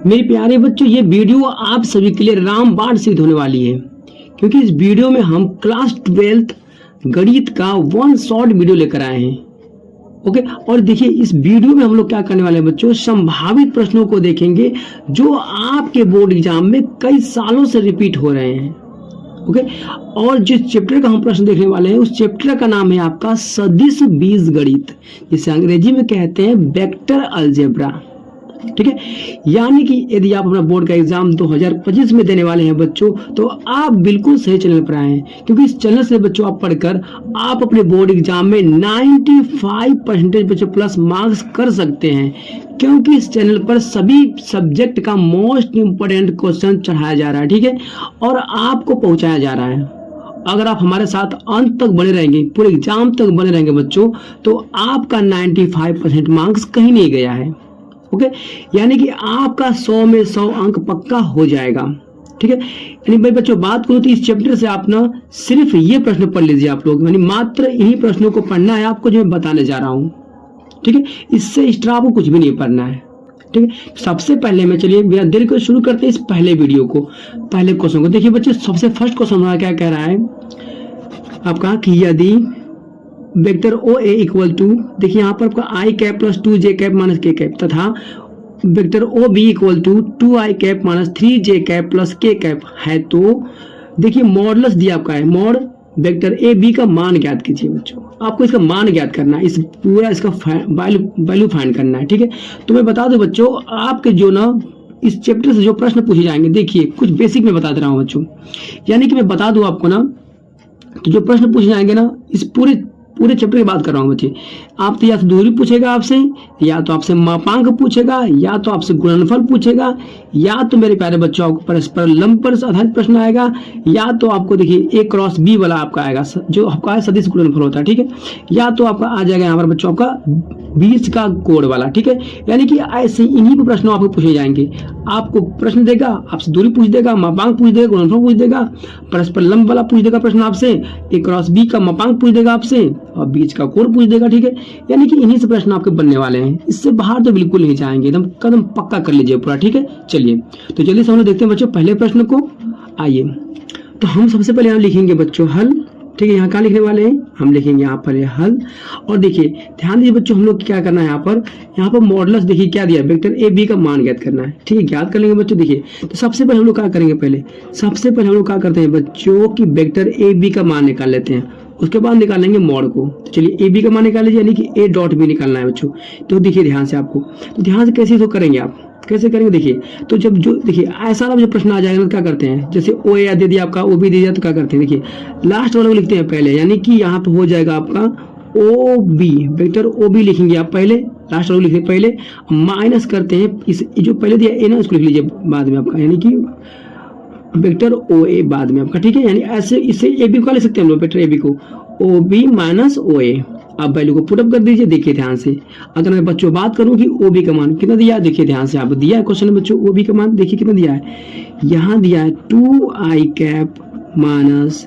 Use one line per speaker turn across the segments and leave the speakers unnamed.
मेरे प्यारे बच्चों, ये वीडियो आप सभी के लिए रामबाण सिद्ध होने वाली है, क्योंकि इस वीडियो में हम क्लास 12th गणित का 1 शॉर्ट वीडियो लेकर आए हैं। ओके, और देखिए इस वीडियो में हम लोग क्या करने वाले हैं बच्चों, संभावित प्रश्नों को देखेंगे जो आपके बोर्ड एग्जाम में कई सालों से रिपीट हो रहे हैं। ओके, और जिस चैप्टर का हम प्रश्न देखने वाले हैं उस चैप्टर का नाम है आपका सदिश बीजगणित, जिसे अंग्रेजी में कहते हैं वेक्टर अलजेब्रा। ठीक है, यानी कि यदि आप अपना बोर्ड का एग्जाम 2025 में देने वाले हैं बच्चों, तो आप बिल्कुल सही चैनल पर आए हैं, क्योंकि इस चैनल से बच्चों आप पढ़कर आप अपने बोर्ड एग्जाम में 95% बच्चों प्लस मार्क्स कर सकते हैं, क्योंकि इस चैनल पर सभी सब्जेक्ट का मोस्ट इंपोर्टेंट क्वेश्चन चढ़ाया जा रहा है। ठीक है, और आपको पहुंचाया जा रहा है। अगर आप हमारे साथ अंत तक बने रहेंगे, पूरे एग्जाम तक बने रहेंगे बच्चों, तो आपका 95% मार्क्स कहीं नहीं गया है। ओके, यानी कि आपका 100 में 100 अंक पक्का हो जाएगा। ठीक है, यानी भाई बच्चों बात करूं तो इस चैप्टर से आप ना सिर्फ ये प्रश्न पढ़ लीजिए आप लोग, यानी मात्र इन्हीं प्रश्नों को पढ़ना है आपको जो मैं बताने जा रहा हूं। ठीक है, इससे एक्स्ट्रा आपको कुछ भी नहीं पढ़ना है। ठीक है, सबसे पहले में चलिए बिना देर को शुरू करते हैं इस पहले वीडियो को, पहले क्वेश्चन को। देखिए बच्चे, सबसे फर्स्ट क्वेश्चन हमारा क्या कह रहा है आपका कि यदि vector O A equal to, देखिए यहाँ पर आपका I cap plus 2j cap minus K cap तथा vector O B equal to 2i cap minus 3j cap plus K cap है, तो देखिए मॉडुलस दिया आपका है, मॉड वेक्टर ए बी का मान ज्ञात कीजिए बच्चों। आपको इसका मान ज्ञात करना है, इस पूरा इसका वैल्यू फाइंड करना है। ठीक है, तो मैं बता दूं बच्चों, आपके जो ना इस चैप्टर से जो प्रश्न पूछे जाएंगे, देखिए कुछ बेसिक में बता दे रहा हूँ बच्चों, यानी कि मैं बता दूं आपको ना, तो जो प्रश्न पूछे जाएंगे ना इस पूरे चैप्टर की बात कर रहा हूँ बच्चे, आप तो या तो दूरी पूछेगा आपसे, या तो आपसे मापांक पूछेगा, या तो आपसे गुणनफल पूछेगा, या तो मेरे प्यारे बच्चों आपको परस्पर लंब पर आधारित प्रश्न आएगा, या तो आपको देखिए A क्रॉस B वाला आपका आएगा जो आपका है सदिश गुणनफल होता है। ठीक है, या तो आपका आ जाएगा यहाँ पर बच्चों आपका बीच का कोण वाला। ठीक है, यानी कि ऐसे इन्हीं पर प्रश्न आपको पूछे जाएंगे। आपको प्रश्न देगा, आपसे दूरी पूछ देगा, मापांक पूछ देगा, गुणनफल पूछ देगा, परस्पर लंब वाला पूछ देगा प्रश्न आपसे, A क्रॉस B का मापांक पूछ देगा आपसे, और बीच का कोण पूछ देगा। ठीक है, यानी कि इन्हीं से प्रश्न आपके बनने वाले हैं, इससे बाहर तो बिल्कुल नहीं जाएंगे, एकदम कदम पक्का कर लीजिए पूरा। ठीक है, चलिए तो जल्दी से हम लोग देखते हैं बच्चों पहले प्रश्न को। आइए, तो हम सबसे पहले यहाँ लिखेंगे बच्चों हल। ठीक है, यहाँ क्या लिखने वाले हैं, हम लिखेंगे यहाँ पर हल। और देखिए ध्यान दीजिए बच्चों, हम लोग क्या करना है यहाँ पर मॉडुलस देखिए क्या दिया, वेक्टर ए बी का मान ज्ञात करना है। ठीक है, ज्ञात कर लेंगे बच्चों। देखिए तो सबसे पहले हम लोग क्या करेंगे, सबसे पहले हम लोग क्या करते हैं बच्चों कि वेक्टर ए बी का मान निकाल लेते हैं, उसके बाद निकालेंगे मॉड को। तो चलिए ए बी का मान निकाल लीजिए, यानी कि ए डॉट बी निकालना है बच्चों। तो देखिए ध्यान से आपको, तो ध्यान से कैसे तो करेंगे आप, कैसे करेंगे देखिए, तो जब जो देखिए ऐसा वाला जो प्रश्न आ जाएगा तो क्या करते हैं, जैसे ओ ए दे दिया आपका, ओ बी दे दिया, तो क्या करते हैं देखिए लास्ट वाले को लिखते हैं पहले, यानी कि यहाँ पे हो जाएगा आपका O B, vector O B लिखेंगे आप पहले, लास्ट वाले लिखते पहले, माइनस करते हैं इस जो पहले दिया ए ना उसको लिख लीजिए बाद में आपका, यानी कि वेक्टर ओ ए बाद में आपका। ठीक है, यानी ऐसे इससे ए बी को लिख सकते हैं हम लोग, वेक्टर ए बी को ओ बी माइनस ओ ए। आप वैल्यू को पुटअप कर दीजिए। देखिए ध्यान से, अगर मैं बच्चों बात करूं कि ओ बी का मान कितना दिया है, देखिए ध्यान से आप दिया है क्वेश्चन में बच्चों, ओ बी का मान देखिए कितना दिया है, यहाँ दिया है 2i cap minus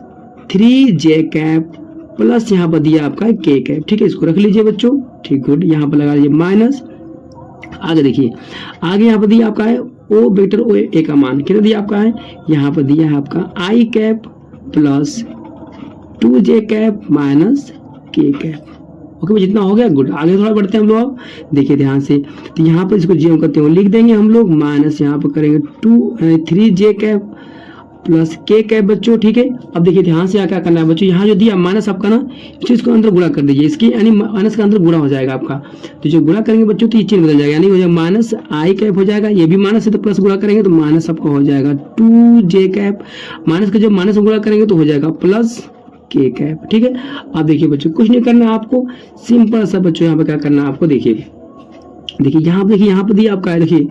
3j cap plus यहाँ पर दिया आपका के कैप। ठीक है, इसको रख लीजिए बच्चों। ठीक, गुड, यहाँ पर लगा लीजिए माइनस। आगे देखिए, आगे यहाँ पर दिया आपका है ओ वेक्टर ओ ए का मान कितना दिया आपका है, यहाँ पर दिया है आपका i cap plus 2j cap minus K cap. Okay, जितना हो गया गुड। आगे थोड़ा बढ़ते हैं हम लोग, देखिए ध्यान से, तो यहाँ पर इसको जीरो करते हुए लिख देंगे हम लोग, माइनस यहाँ पर करेंगे 3j cap plus K cap बच्चों। ठीक है, अब देखिए ध्यान से क्या करना है बच्चों, यहाँ जो दिया माइनस आपका ना, इस चीज को अंदर गुणा कर दीजिए, इसकी यानी माइनस का अंदर गुणा हो जाएगा आपका, तो जो गुणा करेंगे बच्चों तो ये चीज बदल जाएगा, यानी हो जाएगा माइनस आई कैप हो जाएगा, ये भी माइनस है तो प्लस गुणा करेंगे तो माइनस आपका हो जाएगा 2j कैप, माइनस का जब माइनस गुणा करेंगे तो हो जाएगा प्लस के कैप। ठीक है, अब देखिए बच्चों कुछ नहीं करना है आपको, सिंपल सा बच्चों यहाँ पे क्या करना है आपको, देखिए यहाँ पर दिया आपका है, देखिए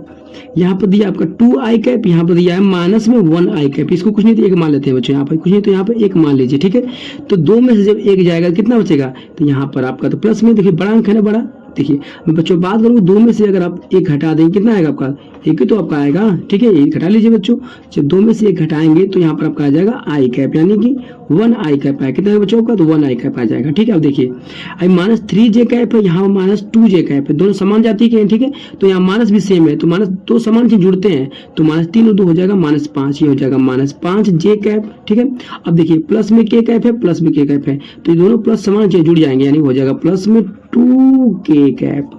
यहाँ पर दिया आपका 2i कैप, यहाँ पर दिया है माइनस में 1i कैप, इसको कुछ नहीं तो एक मान लेते हैं बच्चों, यहाँ पर कुछ नहीं तो यहाँ पर एक मान लीजिए। ठीक है, तो दो में से जब एक जाएगा कितना बचेगा, तो यहाँ पर आपका तो प्लस में, देखिए बड़ा अंक है ना बड़ा, देखिए मैं बच्चों बात करूँ दो में से अगर आप एक घटा देंगे कितना आएगा आपका, एक ही तो आपका आएगा। ठीक है, एक घटा लीजिए बच्चों, जब दो में से एक घटाएंगे तो यहाँ पर आपका आ जाएगा आई कैप, यानी कि वन आई कैप है, कितना बच्चों का, तो वन आई कैप आ जाएगा। ठीक है, अब देखिए अब माइनस 3j कैप है, यहाँ माइनस 2j कैप है, दोनों समान जाति के हैं। ठीक है, तो यहाँ माइनस भी सेम है, तो माइनस दो समान चीज जुड़ते हैं, तो माइनस 3 और 2 हो जाएगा -5, ये हो जाएगा -5j कैप। ठीक है, अब देखिए प्लस में k कैप है, प्लस में k कैप है, तो ये दोनों प्लस समान चीज जुड़ जाएंगे, यानी हो जाएगा प्लस में 2k कैप।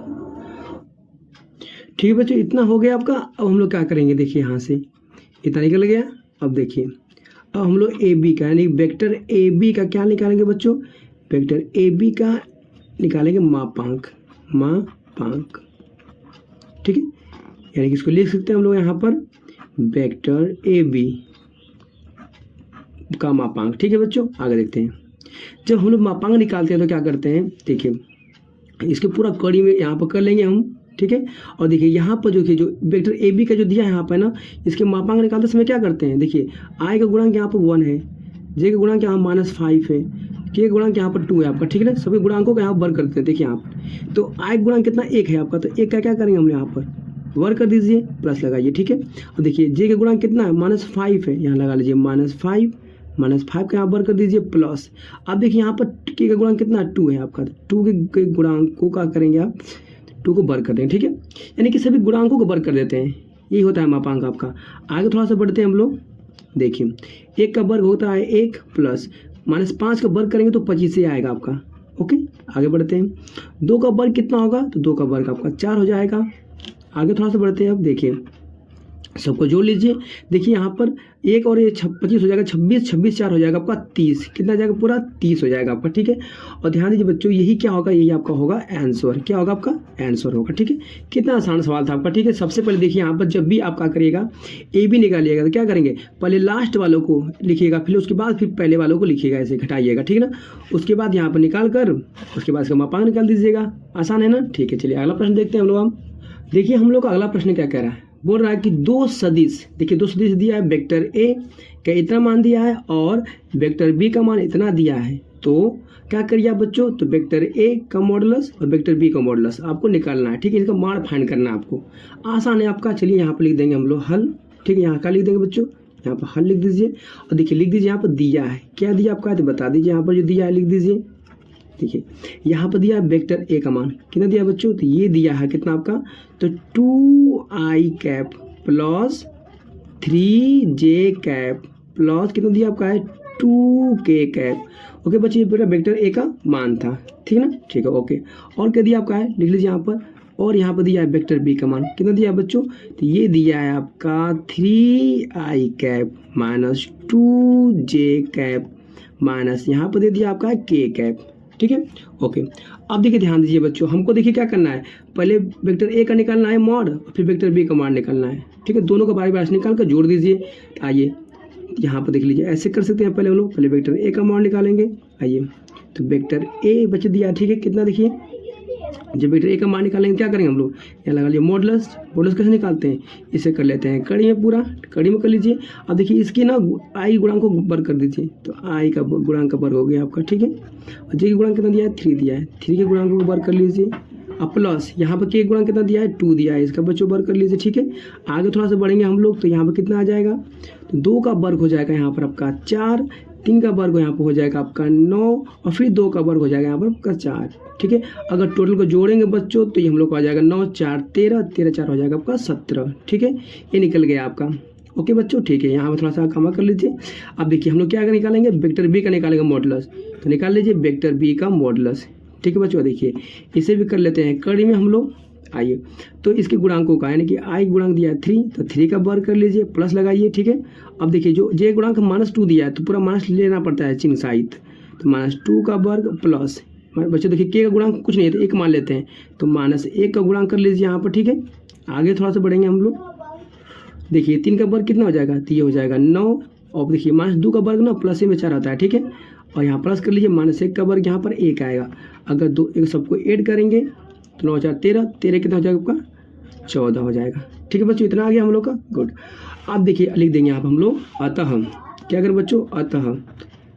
ठीक है बच्चों, इतना हो गया आपका। अब हम लोग क्या करेंगे, देखिए यहाँ से इतना निकल गया। अब देखिए अब हम लोग ए बी का यानी वेक्टर ए बी का क्या निकालेंगे बच्चों, वेक्टर ए बी का निकालेंगे मापांक। ठीक है, यानी कि इसको लिख सकते हैं हम लोग यहाँ पर वेक्टर ए बी का मापांक। ठीक है बच्चों, आगे देखते हैं। जब हम लोग मापांक निकालते हैं तो क्या करते हैं, देखिए इसके पूरा कड़ी में यहाँ पर कर लेंगे हम। ठीक है, और देखिए यहाँ पर जो वेक्टर ए बी का जो दिया है यहाँ पर ना, इसके मापांक निकालते समय क्या करते हैं, देखिए आई का गुणांक यहाँ पर 1 है, जे का गुणांक यहाँ -5 है, के का गुणांक यहाँ पर 2 है आपका। ठीक है ना, सभी गुणांकों का यहाँ वर्ग करते हैं। देखिए यहाँ पर तो आई का गुणांक कितना 1 है आपका, तो 1 का क्या करेंगे हम यहाँ पर वर्ग कर दीजिए, प्लस लगाइए। ठीक है, और देखिए जे का गुणांक कितना है -5 है, यहाँ लगा लीजिए -5 का यहाँ वर्ग कर दीजिए प्लस। अब देखिए यहाँ पर के का गुणांक कितना 2 है आपका, 2 के गुणांक को क्या करेंगे आप, 2 को वर्ग कर देंगे। ठीक है, यानी कि सभी गुणांकों को वर्ग कर देते हैं, यही होता है मापांक आपका। आगे थोड़ा सा बढ़ते हैं हम लोग, देखिए 1 का वर्ग होता है 1 प्लस -5 का वर्ग करेंगे तो 25 से आएगा आपका। ओके, आगे बढ़ते हैं। 2 का वर्ग कितना होगा, तो 2 का वर्ग आपका 4 हो जाएगा। आगे थोड़ा सा बढ़ते हैं, अब देखिए सबको जोड़ लीजिए। देखिए यहाँ पर 1 और ये 25 हो जाएगा, 26 4 हो जाएगा आपका 30, कितना जाएगा पूरा 30 हो जाएगा आपका। ठीक है, और ध्यान दीजिए बच्चों यही क्या होगा, यही आपका होगा आंसर। क्या होगा आपका आंसर होगा। ठीक है, कितना आसान सवाल था आपका। ठीक है, सबसे पहले देखिए यहाँ पर जब भी आप क्या करिएगा ए बी निकालिएगा तो क्या करेंगे, पहले लास्ट वालों को लिखिएगा, फिर उसके बाद फिर पहले वालों को लिखिएगा, ऐसे घटाइएगा। ठीक है ना, उसके बाद यहाँ पर निकाल कर उसके बाद इसका मापांक निकाल दीजिएगा, आसान है ना। ठीक है, चलिए अगला प्रश्न देखते हैं हम लोग। हम देखिए हम लोग का अगला प्रश्न क्या कह रहा है, बोल रहा है कि 2 सदिश, देखिए 2 सदिश दिया है, वेक्टर ए का इतना मान दिया है और वेक्टर बी का मान इतना दिया है, तो क्या करिए आप बच्चों, तो वेक्टर ए का मॉडुलस और वेक्टर बी का मॉडुलस आपको निकालना है। ठीक है, इसका मान फाइंड करना है आपको, आसान है आपका। चलिए यहाँ पर लिख देंगे हम लोग हल। ठीक है, यहाँ क्या लिख देंगे बच्चों, यहाँ पर हल लिख दीजिए, और देखिए लिख दीजिए यहाँ पर दिया है, क्या दिया आपका है तो बता दीजिए, यहाँ पर जो दिया है लिख दीजिए। देखिए यहाँ पर दिया है वेक्टर ए का मान कितना दिया बच्चों, तो ये दिया है कितना आपका, तो 2i cap plus 3j cap plus कितना दिया आपका है 2k कैप। ओके बच्चे, ये बेटा वेक्टर ए का मान था। ठीक है ना, ठीक है ओके। और क्या दिया आपका है लिख लीजिए यहाँ पर, और यहाँ पर दिया है वेक्टर बी का मान कितना दिया है बच्चों, तो ये दिया है आपका 3i cap minus 2j cap minus यहाँ पर दे दिया आपका k कैप। ठीक है ओके। अब देखिए ध्यान दीजिए बच्चों, हमको देखिए क्या करना है, पहले वेक्टर ए का निकालना है मॉड, फिर वेक्टर बी का मान निकालना है। ठीक है, दोनों का बारी बारी से निकाल कर जोड़ दीजिए। आइए यहाँ पर देख लीजिए, ऐसे कर सकते हैं, पहले हम लोग पहले वेक्टर ए का मॉड निकालेंगे। आइए तो वेक्टर ए बच्चे दिया, ठीक है कितना, देखिए जब वेक्टर ए का मान निकालेंगे क्या करेंगे हम लोग, यहाँ लगा लीजिए मॉडुलस। मॉडुलस कैसे निकालते हैं, इसे कर लेते हैं कड़ी में, पूरा कड़ी में कर लीजिए। अब देखिए इसकी ना आई गुणांक को वर्ग कर दीजिए, तो आई का गुणांक का वर्ग हो गया आपका। ठीक है, और जे का गुणांक कितना दिया है 3 दिया है, 3 के गुणांक को वर्ग कर लीजिए। अब प्लस यहाँ पर के गुणांक कितना दिया है 2 दिया है, इसका बच्चों वर्ग कर लीजिए। ठीक है, आगे थोड़ा सा बढ़ेंगे हम लोग, तो यहाँ पर कितना आ जाएगा, तो 2 का वर्ग हो जाएगा यहाँ पर आपका 4, 3 का वर्ग यहाँ पर हो जाएगा आपका 9, और फिर 2 का वर्ग हो जाएगा यहाँ पर आपका 4। ठीक है, अगर टोटल को जोड़ेंगे बच्चों तो ये हम लोग को आ जाएगा 9 4 13, 13 4 हो जाएगा आपका 17। ठीक है, ये निकल गया आपका। ओके बच्चों, ठीक है, यहाँ पर थोड़ा सा कमा कर लीजिए। अब देखिए हम लोग क्या निकालेंगे, वेक्टर बी का निकालेंगे मॉडुलस, तो निकाल लीजिए वेक्टर बी का मॉडुलस। ठीक है बच्चों, देखिए इसे भी कर लेते हैं कड़ी में हम लोग। आइए तो इसके गुणांकों का, यानी कि आई गुणांक दिया है 3, तो 3 का वर्ग कर लीजिए, प्लस लगाइए। ठीक है, अब देखिए जो जे गुणांक -2 दिया है, तो पूरा माइनस लेना पड़ता है चिन्ह सहित, तो -2 का वर्ग प्लस बच्चों देखिए के का गुणांक कुछ नहीं है तो 1 मान लेते हैं, तो -1 का गुणांक कर लीजिए यहाँ पर। ठीक है, आगे थोड़ा सा बढ़ेंगे हम लोग, देखिए 3 का वर्ग कितना हो जाएगा, तो ये हो जाएगा 9, और देखिए -2 का वर्ग ना प्लस में 4 आता है। ठीक है, और यहाँ प्लस कर लीजिए, -1 का वर्ग यहाँ पर 1 आएगा, अगर 2 एक सबको ऐड करेंगे तो 9 4 13, 13 कितना हो जाएगा आपका 14 हो जाएगा। ठीक है बच्चों, इतना आ गया हम लोग का, गुड। अब देखिए लिख देंगे यहाँ पर हम लोग अतः, क्या करें बच्चों, अतः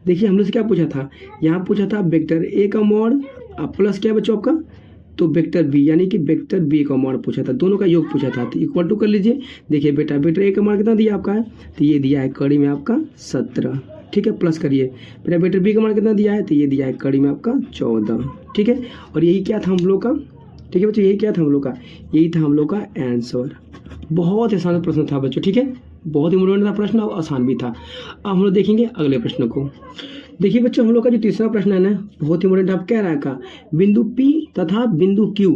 देखिए हम लोग से क्या पूछा था, यहाँ पूछा था वेक्टर ए का मॉड प्लस क्या बच्चों आपका, तो वेक्टर बी, यानी कि वेक्टर बी का मॉड पूछा था, दोनों का योग पूछा था, तो इक्वल टू कर लीजिए। देखिए बेटा वेक्टर ए का मॉड कितना दिया आपका है, तो ये दिया है कड़ी में आपका 17। ठीक है, प्लस करिए। फिर वेक्टर बी का मान कितना दिया है, तो ये दिया है कड़ी में आपका 14, ठीक है। और यही क्या था हम लोग का, ठीक है बच्चों, यही क्या था हम लोग का, यही था हम लोग का आंसर। बहुत आसान प्रश्न था बच्चों, ठीक है, बहुत इंपॉर्टेंट था प्रश्न और आसान भी था। अब हम लोग देखेंगे अगले प्रश्न को। देखिए बच्चों, हम लोग का जो तीसरा प्रश्न है ना, बहुत इंपॉर्टेंट आप कह रहा है का, बिंदु P तथा बिंदु Q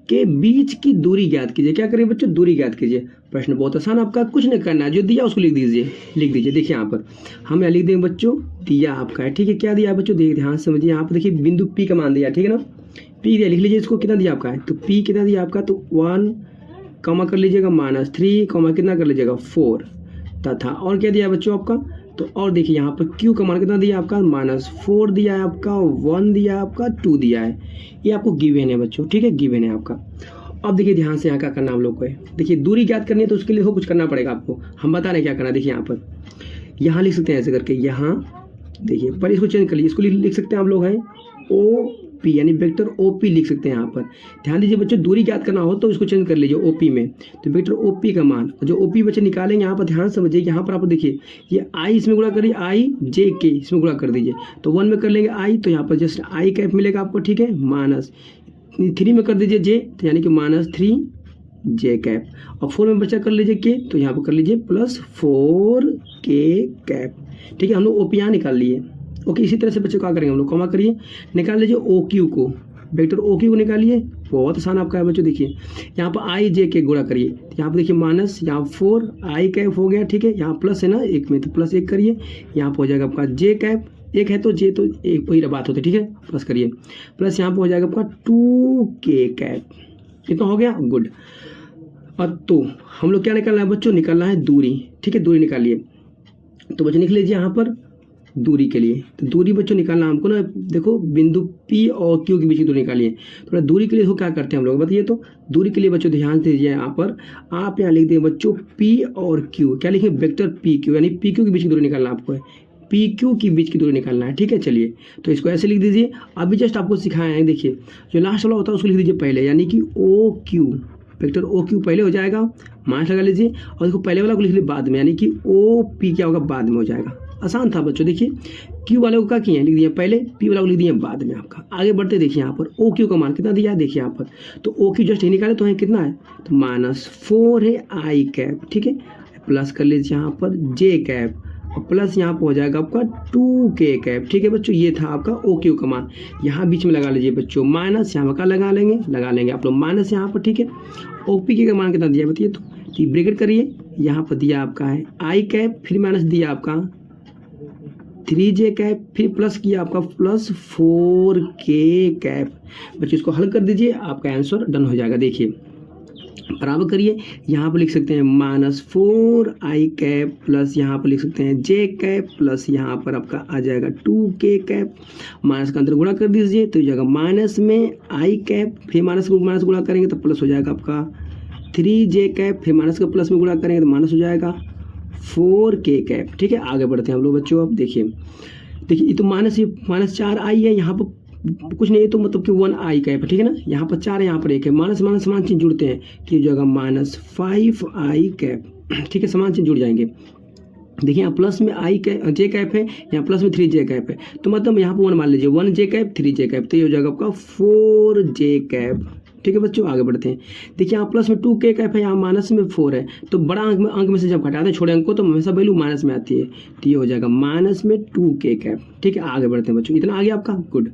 के बीच की दूरी ज्ञात कीजिए। क्या करिए बच्चों, दूरी ज्ञात कीजिए। प्रश्न बहुत आसान, आपका कुछ नहीं करना है, जो दिया उसको लिख दीजिए। देखिए यहाँ पर हम यहाँ लिख देंगे बच्चों, दिया आपका है, ठीक है। क्या दिया है बच्चों, देखिए ध्यान समझिए। यहाँ पर देखिए बिंदु P का मान दिया, ठीक है ना, P दिया, लिख लीजिए इसको, कितना दिया आपका है, तो P कितना दिया आपका, तो 1 कॉमा कर लीजिएगा -3 कॉमा कितना कर लीजिएगा 4 तथा और क्या दिया बच्चों आपका, तो और देखिए यहाँ पर Q का मान कितना दिया आपका, -4 दिया है आपका, 1 दिया है आपका, 2 दिया है। ये आपको गिवन है बच्चों, ठीक है, गिवन है आपका। अब देखिए ध्यान से यहाँ क्या करना हम लोग को है, देखिए दूरी ज्ञात करनी है तो उसके लिए कुछ करना पड़ेगा आपको, हम बता रहे हैं क्या करना है। देखिए यहाँ पर, यहाँ लिख सकते हैं ऐसे करके, यहाँ देखिए पर इसको चेंज कर लीजिए, इसको लिख सकते हैं हम लोग हैं OP, यानी वेक्टर OP लिख सकते हैं यहाँ पर। ध्यान दीजिए बच्चों, दूरी ज्ञात करना हो तो इसको चेंज कर लीजिए OP में, तो वेक्टर OP का मान जो OP बच्चे निकालेंगे, यहाँ पर ध्यान समझिए, यहाँ पर आप देखिए ये I इसमें गुणा करिए, I J K इसमें गुणा कर दीजिए, तो 1 में कर लेंगे I, तो यहाँ पर जस्ट I कैप मिलेगा आपको, ठीक है, -3 में कर दीजिए J, तो यानी कि -3 J कैप, और 4 में बच्चा कर लीजिए K, तो यहाँ पर कर लीजिए +4 K कैप, ठीक है। हम लोग OP यहाँ निकाल लिए, ओके। इसी तरह से बच्चों क्या करेंगे हम लोग, कॉमा करिए, निकाल लीजिए OQ को, वेक्टर OQ को निकालिए, बहुत आसान आपका है बच्चों। देखिए यहाँ पर I J के गुणा करिए, यहाँ पर देखिए माइनस, यहाँ 4 I कैप हो गया, ठीक है, यहाँ प्लस है ना एक में, तो +1 करिए, यहाँ पर हो जाएगा आपका J कैप, एक है तो J तो एक वही बात होती है, ठीक है, प्लस करिए, प्लस यहाँ पर हो जाएगा आपका 2K कैप, कितना हो गया, गुड। और तो हम लोग क्या निकालना है बच्चों, निकालना है दूरी, ठीक है, दूरी निकालिए। तो बच्चों लिख लीजिए यहाँ पर दूरी के लिए, तो दूरी बच्चों निकालना हमको ना, देखो बिंदु P और Q के बीच की दूरी निकालिए। थोड़ा दूरी के लिए देखो क्या करते हैं हम लोग, बताइए। तो दूरी के लिए बच्चों ध्यान दीजिए, यहाँ पर आप यहाँ लिख दें बच्चों P और Q, क्या लिखें, वेक्टर PQ, यानी PQ के बीच की दूरी निकालना आपको है, PQ के बीच की दूरी निकालना है, ठीक है। चलिए तो इसको ऐसे लिख दीजिए, अभी जस्ट आपको सिखाया है, देखिए जो लास्ट वाला होता है उसको लिख दीजिए पहले, यानी कि OQ, वेक्टर OQ पहले हो जाएगा, माइनस लगा लीजिए, और इसको पहले वाला को लिख लीजिए बाद में, यानी कि OP क्या होगा, बाद में हो जाएगा। आसान था बच्चों। देखिए Q वाले को क्या किए, लिख दिए पहले, P वाला को लिख दिए बाद में आपका। आगे बढ़ते देखिए यहाँ पर OQ का मान कितना दिया है, देखिए यहाँ पर, तो OQ जस्ट ये निकाले तो है कितना है, तो -4 है I कैप, ठीक है, प्लस कर लीजिए यहाँ पर J कैप, और प्लस यहाँ पर हो जाएगा आपका 2K कैप, ठीक है बच्चों। ये था आपका OQ का मान, यहाँ बीच में लगा लीजिए बच्चों माइनस, यहाँ पर लगा लेंगे आप लोग माइनस यहाँ पर, ठीक है। OP का मान कितना दिया बताइए, तो ब्रैकेट करिए, यहाँ पर दिया आपका है I कैप, फिर माइनस दिया आपका 3J कैप, फिर प्लस किया आपका +4K कैप। बच्चों इसको हल कर दीजिए, आपका आंसर डन हो जाएगा। देखिए बराबर करिए, यहाँ पर लिख सकते हैं -4I कैप, प्लस यहाँ पर लिख सकते हैं J कैप, प्लस यहाँ पर आपका आ जाएगा 2K कैप, माइनस का अंतर गुणा कर दीजिए, तो जाएगा माइनस में I कैप, फिर माइनस को माइनस गुणा करेंगे तो प्लस हो जाएगा आपका 3J कैप, फिर माइनस का प्लस में गुणा करेंगे तो माइनस हो जाएगा 4K कैप, ठीक है। आगे बढ़ते हैं हम लोग बच्चों। अब देखिए ये तो -4I है, यहाँ पर कुछ नहीं है, तो मतलब कि 1I कैप, ठीक है ना, यहाँ पर 4 है, यहाँ पर 1 है, माइनस माइनस समान चीज जुड़ते हैं, तो ये जगह -5I कैप, ठीक है, समान चीज जुड़ जाएंगे। देखिए यहाँ प्लस में J कैप है, यहाँ प्लस में 3J कैप है, तो मतलब यहाँ पर 1 मान लीजिए, 1J कैप 3J कैप, तो ये हो जाएगा आपका 4J कैप, ठीक है बच्चों। आगे बढ़ते हैं। देखिए यहाँ प्लस में 2K कैप है, यहाँ माइनस में 4 है, तो बड़ा अंक में से जब घटाते हैं छोटे अंक को तो हमेशा वैल्यू माइनस में आती है, तो ये हो जाएगा माइनस में 2K कैप, ठीक है। आगे बढ़ते हैं बच्चों, इतना आ गया आपका, गुड।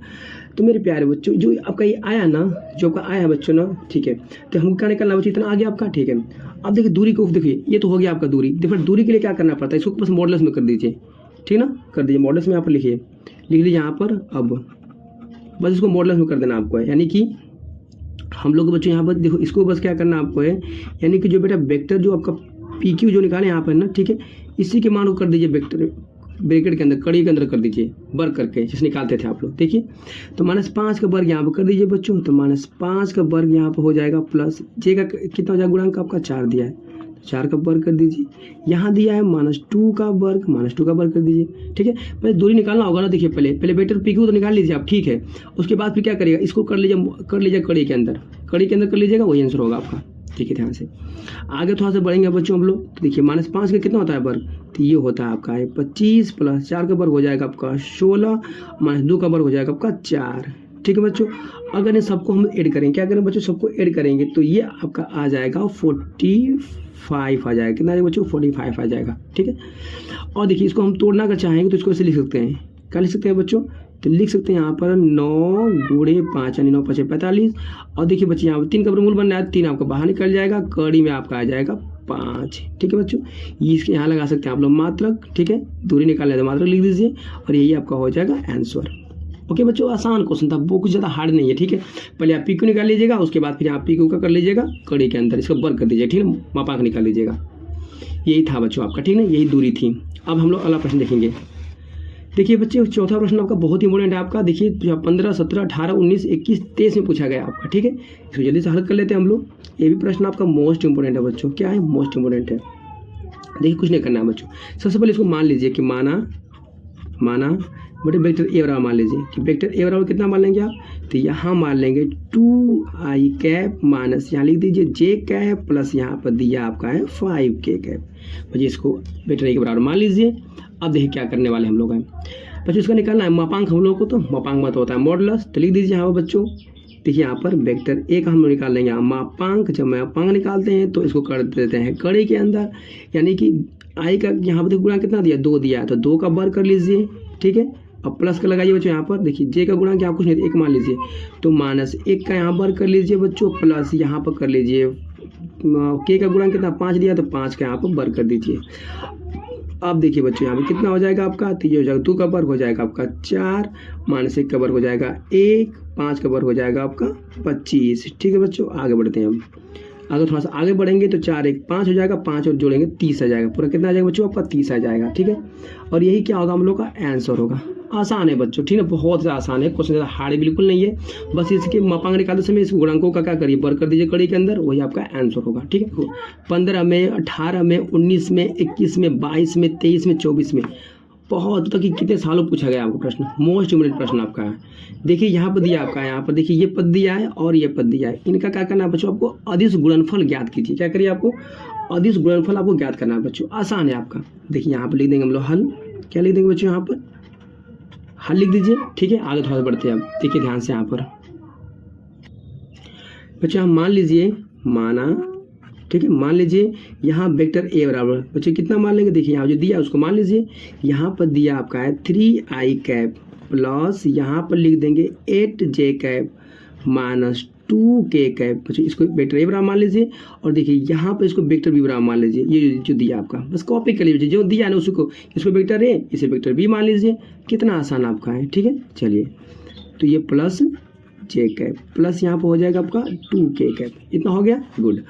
तो मेरे प्यारे बच्चों, जो आपका ये आया ना, जो आपका आया है बच्चों ना, ठीक है, तो हमको क्या निकालना बच्चों, इतना आ गया आपका, ठीक है। अब देखिए दूरी को, देखिए ये तो हो गया आपका दूरी। देखिए दूरी के लिए क्या करना पड़ता है, इसको बस मॉडल्स में कर दीजिए, ठीक ना, कर दीजिए मॉडल्स में, यहाँ पर लिख लीजिए यहाँ पर, अब बस इसको मॉडल्स में कर देना आपको है, यानी कि हम लोग बच्चों यहाँ पर देखो इसको बस क्या करना आपको है, यानी कि जो बेटा वेक्टर जो आपका PQ जो निकाले यहाँ पर ना, ठीक है, इसी के मान को कर दीजिए वेक्टर ब्रैकेट के अंदर, कड़ी के अंदर कर दीजिए वर्ग करके, जैसे निकालते थे आप लोग। देखिए तो -5 का वर्ग यहाँ पर कर दीजिए बच्चों, तो -5 का वर्ग यहाँ पर हो जाएगा, प्लस J का कितना हो जाएगा, गुणांक आपका 4 दिया है, 4 का वर्ग कर दीजिए, यहाँ दिया है -2 का वर्ग, -2 का वर्ग कर दीजिए, ठीक है। पहले दूरी निकालना होगा ना, देखिए पहले वेक्टर PQ तो निकाल लीजिए आप, ठीक है। उसके बाद फिर क्या करिएगा, इसको कर लीजिए कड़ी के अंदर कर लीजिएगा, वही आंसर होगा आपका, देखिए ध्यान से। आगे थोड़ा सा बढ़ेंगे बच्चों हम लोग, तो देखिए -5 का कितना होता है वर्ग, तो ये होता है आपका 25 प्लस 4 का वर्ग हो जाएगा आपका 16, -2 का वर्ग हो जाएगा आपका 4। ठीक है बच्चों, अगर इन सबको हम ऐड करेंगे, क्या करें बच्चों, सबको ऐड करेंगे तो ये आपका आ जाएगा 45 आ जाएगा। कितना आ जाएगा बच्चों, 45 आ जाएगा। ठीक है, और देखिए इसको हम तोड़ना अगर चाहेंगे तो इसको ऐसे लिख सकते हैं, क्या लिख सकते हैं बच्चों, तो लिख सकते हैं यहाँ पर 9 गुणे 5 यानी 9 5 45। और देखिए बच्चे यहाँ पर 3 का वर्गमूल बन रहा है, 3 आपका बाहर निकल जाएगा, कड़ी में आपका आ जाएगा 5। ठीक है बच्चों, ये इसके यहाँ लगा सकते हैं आप लोग मात्रक। ठीक है, दूरी निकालना है तो मात्रक लिख दीजिए और यही आपका हो जाएगा आंसर। ओके बच्चों, आसान क्वेश्चन था, वो कुछ ज़्यादा हार्ड नहीं है। ठीक है, पहले आप पीक्यू निकाल लीजिएगा, उसके बाद फिर आप पीक्यू का कर लीजिएगा कड़ी के अंदर, इसको वर्ग कर दीजिए। ठीक है, मापांक निकाल लीजिएगा। यही था बच्चों आपका, ठीक है, यही दूरी थी। अब हम लोग अगला प्रश्न देखेंगे। देखिए बच्चे, चौथा प्रश्न आपका बहुत इंपॉर्टेंट है आपका। देखिए 15, 17, 18, 19, 21, 23 में पूछा गया आपका। ठीक है, इसको जल्दी से हल कर लेते हैं हम लोग। ये भी प्रश्न आपका मोस्ट इंपॉर्टेंट है बच्चों। क्या है, मोस्ट इंपॉर्टेंट है। देखिए कुछ नहीं करना है बच्चों, सबसे पहले इसको मान लीजिए कि माना बटे वेक्टर ए बराबर मान लीजिए कि वेक्टर ए बराबर कितना मान लेंगे आप, तो यहाँ मान लेंगे 2i कैप माइनस यहाँ लिख दीजिए j कैप प्लस यहाँ पर दिया आपका है 5k कैप। बच्चे इसको वेक्टर ए के बराबर मान लीजिए। अब देखिए क्या करने वाले हम लोग हैं बच्चों, इसका निकालना है मापांक हम लोग को, तो मापांक मत होता है मॉडुलस, तो लिख दीजिए यहाँ पर बच्चों। देखिए यहाँ पर वेक्टर ए का हम लोग निकाल लेंगे मापांक। जब मापांक निकालते हैं तो इसको कर देते हैं कड़ी के अंदर, यानी कि आई का यहाँ पर गुणा कितना दिया, 2 दिया है, तो 2 का वर्ग कर लीजिए। ठीक है, अब प्लस का लगाइए बच्चों यहाँ पर। देखिए जे का गुणा क्या कुछ नहीं, 1 मान लीजिए, तो -1 का यहाँ वर्ग कर लीजिए बच्चों, प्लस यहाँ पर कर लीजिए के का गुणा कितना 5 दिया, तो 5 का यहाँ पर वर्ग कर दीजिए। अब देखिए बच्चों यहाँ पे कितना हो जाएगा आपका, तो ये हो जाएगा 2 का वर्ग हो जाएगा आपका 4, -1 का वर्ग हो जाएगा 1, 5 का वर्ग हो जाएगा आपका 25। ठीक है बच्चों, आगे बढ़ते हैं हम। अगर थोड़ा सा आगे बढ़ेंगे तो 4 1 5 हो जाएगा, 5 और जोड़ेंगे 30 आ जाएगा। पूरा कितना आ जाएगा बच्चों, आपका 30 आ जाएगा। ठीक है, और यही क्या होगा हम लोग का आंसर होगा। आसान है बच्चों, ठीक है, बहुत ज़्यादा आसान है, क्वेश्चन ज़्यादा हार्ड बिल्कुल नहीं है। बस इसके मापांक निकालते समय इस गुणांकों का क्या करिए, वर्ग कर दीजिए कड़ी के अंदर, वही आपका आंसर होगा। ठीक है, 15 में, 18 में, 19 में, 21 में, 22 में, 23 में, 24 में, बहुत तक कितने सालों पूछा गया आपको प्रश्न, मोस्ट इम्पोर्टेंट प्रश्न आपका है। देखिए यहाँ पर दिया आपका, यहाँ पर देखिए ये पद दिया है और ये पद दिया है, इनका क्या करना है बच्चों, आपको अदिश गुणनफल ज्ञात कीजिए। क्या करिए, आपको अदिश गुणनफल आपको ज्ञात करना है बच्चों, आसान है आपका। देखिए यहाँ पर लिख देंगे हम लोग हल, क्या लिख देंगे बच्चों, यहाँ पर हल लिख दीजिए। ठीक है, आगे थोड़ा बढ़ते हैं अब। देखिए ध्यान से यहाँ पर बच्चों, हम मान लीजिए ठीक है, मान लीजिए यहाँ वेक्टर ए बराबर बच्चे कितना मान लेंगे, देखिए यहाँ जो दिया उसको मान लीजिए। यहाँ पर दिया आपका है 3i कैप प्लस यहाँ पर लिख देंगे 8j कैप -2k कैप। बच्चे इसको वेक्टर ए बराबर मान लीजिए, और देखिए यहाँ पर इसको वेक्टर बी बराबर मान लीजिए। ये जो दिया आपका बस कॉपी कर लीजिए, जो दिया है ना उसको, इसको वेक्टर ए, इसे वेक्टर बी मान लीजिए। कितना आसान आपका है। ठीक है, चलिए, तो ये प्लस j कैप प्लस यहाँ पर हो जाएगा आपका 2k कैप, इतना हो गया, गुड।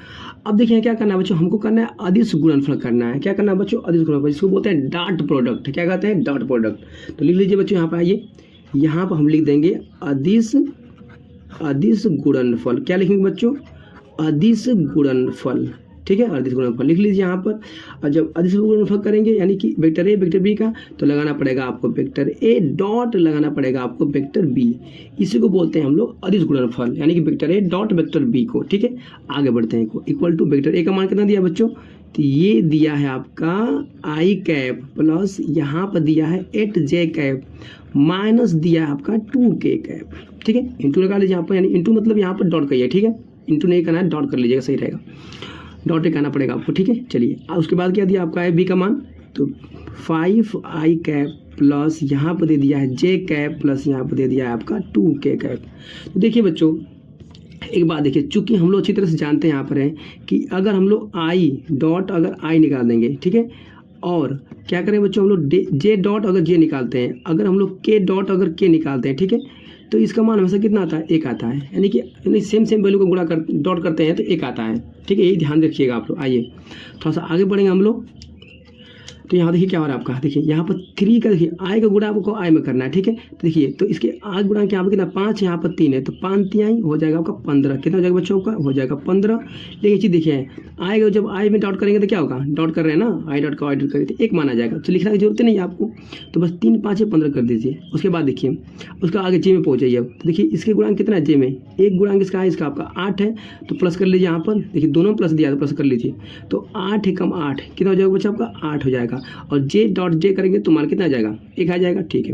अब देखिए क्या करना है बच्चों, हमको करना है अदिश गुणनफल करना है। क्या करना है बच्चों, अदिश गुणनफल, इसको बोलते हैं डॉट प्रोडक्ट। क्या कहते हैं, डॉट प्रोडक्ट। तो लिख लीजिए बच्चों, यहाँ पर आइए, यहाँ पर हम लिख देंगे अदिश गुणनफल। क्या लिखेंगे बच्चों, अदिश गुणनफल। ठीक है, अदिश गुणनफल लिख लीजिए यहाँ पर। और जब अदिश गुणनफल करेंगे यानी कि वेक्टर ए वेक्टर बी का, तो लगाना पड़ेगा आपको वेक्टर ए डॉट लगाना पड़ेगा आपको वेक्टर बी। इसी को बोलते हैं हम लोग अदिश गुणनफल, यानी कि vector A dot vector B को। ठीक है, आगे बढ़ते हैं। इक्वल टू वेक्टर ए का मान कितना दिया बच्चों, तो ये दिया है आपका i कैप प्लस यहाँ पर दिया है 8j कैप माइनस दिया है आपका 2k कैप। ठीक है, इंटू लगा लीजिए यहाँ पर, यानी इंटू मतलब यहाँ पर डॉट करिए। ठीक है, इंटू नहीं करना है, डॉट कर लीजिएगा, सही रहेगा, डॉट लगाना पड़ेगा आपको। ठीक है, चलिए, उसके बाद क्या दिया आपका है बी का मान, तो 5i कैप प्लस यहाँ पर दे दिया है j कैप प्लस यहाँ पर दे दिया है आपका 2k कैप। तो देखिए बच्चों, एक बात देखिए, चूंकि हम लोग अच्छी तरह से जानते हैं यहाँ पर है कि अगर हम लोग i डॉट अगर i निकाल देंगे, ठीक है, और क्या करें बच्चों, हम लोग j डॉट अगर j निकालते हैं, अगर हम लोग k डॉट अगर k निकालते हैं, ठीक है, तो इसका मान हमेशा कितना आता है, 1 आता है, यानी कि सेम वैल्यू को गुणा कर डॉट करते हैं तो 1 आता है। ठीक है, यही ध्यान रखिएगा आप लोग। आइए थोड़ा सा आगे बढ़ेंगे हम लोग। तो यहाँ देखिए क्या हो रहा है आपका, देखिए यहाँ पर 3 का देखिए आई का गुणा आपको आई में करना है, ठीक है। तो देखिए तो इसके आग गुणा यहाँ पर कितना 5, यहाँ पर 3 है, तो 5 3 हो जाएगा आपका 15। कितना हो जाएगा बच्चों का, हो जाएगा 15। लेकिन ये चीज़ देखिए आएगा, जब आई में डॉट करेंगे तो क्या होगा, डॉट कर रहे हैं ना, आई डॉट का आई डॉट करेंगे तो 1 माना जाएगा, तो लिखने की जरूरत नहीं है आपको। तो बस 3 5 15 कर दीजिए। उसके बाद देखिए उसका आगे जे में पहुँच जाइए। अब तो देखिए इसके गुणांक कितना है जे में, 1 गुणांक इसका है, इसका आपका 8 है, तो प्लस कर लीजिए यहाँ पर। देखिए दोनों प्लस दिया तो प्लस कर लीजिए, तो 8 एकम 8 कितना हो जाएगा बच्चा आपका, 8 हो जाएगा। और जे डॉट जे करेंगे तो मान कितना आ जाएगा, 1 आ जाएगा, ठीक है।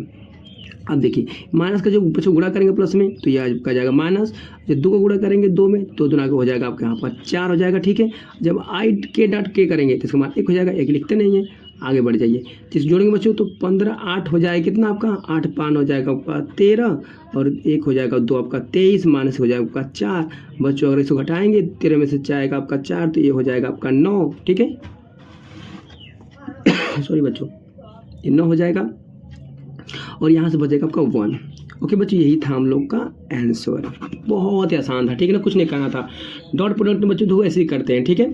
अब देखिए माइनस का जो बच्चा गुणा करेंगे प्लस में तो यह आ जाएगा माइनस, जब 2 को गुणा करेंगे 2 में तो दुना हो जाएगा आपके यहाँ पर 4 हो जाएगा, ठीक है। जब आई के डॉट के करेंगे तो इसका मान 1 हो जाएगा, 1 लिखते नहीं है, आगे बढ़ जाइए। जिस जोड़ेंगे बच्चों तो 15 8 हो जाएगा कितना आपका, 8 5 हो जाएगा आपका 13 और 1 हो जाएगा 2 आपका 23, माइनस हो जाएगा आपका 4। बच्चों अगर इसको घटाएंगे 13 में से जाएगा आपका 4, तो ये हो जाएगा आपका 9, ठीक है। सॉरी बच्चों, ये 9 हो जाएगा और यहाँ से बचेगा आपका 1। ओके बच्चों, यही था हम लोग का आंसर। बहुत ही आसान था, ठीक है ना, कुछ नहीं करना था। डॉट प्रोडक्ट में बच्चों दो ऐसे ही करते हैं, ठीक है,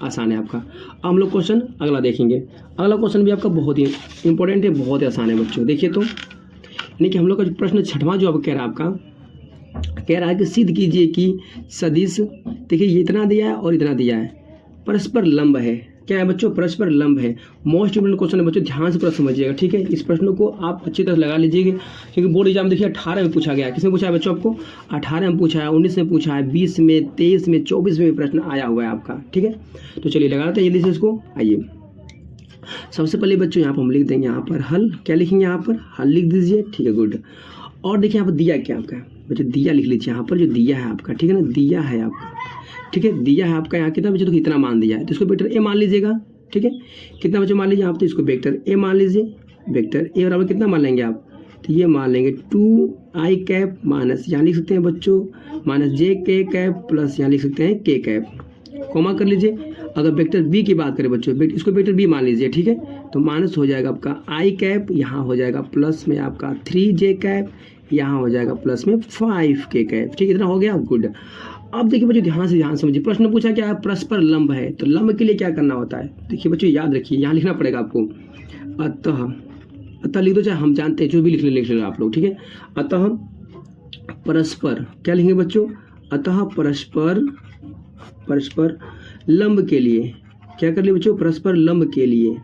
आसान है आपका। अब हम लोग क्वेश्चन अगला देखेंगे। अगला क्वेश्चन भी आपका बहुत ही इंपॉर्टेंट है, बहुत ही आसान है बच्चों। देखिए तो यानी कि हम लोग का जो प्रश्न 6वां जो अब कह रहा है आपका, कह रहा है कि सिद्ध कीजिए कि सदिश, देखिए ये इतना दिया है और इतना दिया है, परस्पर लंब है। क्या है बच्चों, परस्पर लंब है। मोस्ट इंपोर्टेंट क्वेश्चन है बच्चों, ध्यान से पूरा समझिएगा, ठीक है। इस प्रश्न को आप अच्छी तरह लगा लीजिएगा, क्योंकि बोर्ड एग्जाम देखिए 18 में पूछा गया है। किसमें पूछा है बच्चों आपको, 18 में पूछा है, 19 में पूछा है, 20 में, 23 में, 24 में प्रश्न आया हुआ है आपका, ठीक है। तो चलिए लगा लेते हैं जल्दी से इसको। आइए सबसे पहले बच्चों यहाँ पर हम लिख देंगे, यहाँ पर हल, क्या लिखेंगे यहाँ पर, हल लिख दीजिए, ठीक है, गुड। और देखिए यहाँ पर दिया क्या आपका बच्चों, दिया लिख लीजिए यहाँ पर, जो दिया है आपका, ठीक है ना, दिया है आपका, ठीक है, दिया है आपका यहाँ कितना बच्चों, तो इतना मान दिया है, तो इसको वेक्टर ए मान लीजिएगा, ठीक है। कितना बच्चों मान लीजिए आप, तो इसको वेक्टर ए मान लीजिए, वेक्टर ए बराबर कितना मान लेंगे आप, तो ये मान लेंगे 2i कैप माइनस, यहाँ लिख सकते हैं बच्चों माइनस जे के कैप प्लस, यहाँ लिख सकते हैं के कैप, कोमा कर लीजिए। अगर वेक्टर बी की बात करें बच्चों, इसको वेक्टर बी मान लीजिए, ठीक है। तो माइनस हो जाएगा आपका आई कैप, यहाँ हो जाएगा प्लस में आपका 3j कैप, यहाँ हो जाएगा प्लस में 5k कैप, ठीक है, इतना हो गया, गुड। अब देखिए बच्चों ध्यान समझिए, प्रश्न पूछा क्या है, परस्पर लंब है, तो लंब के लिए क्या करना होता है, देखिए बच्चों याद रखिए, यहाँ लिखना पड़ेगा आपको, अतः लिख दो, चाहे हम जानते हैं, जो भी लिख ले आप लोग, ठीक है। अतः परस्पर क्या लिखेंगे बच्चों, अतः परस्पर लंब के लिए क्या कर लिए बच्चों, परस्पर लंब के लिए,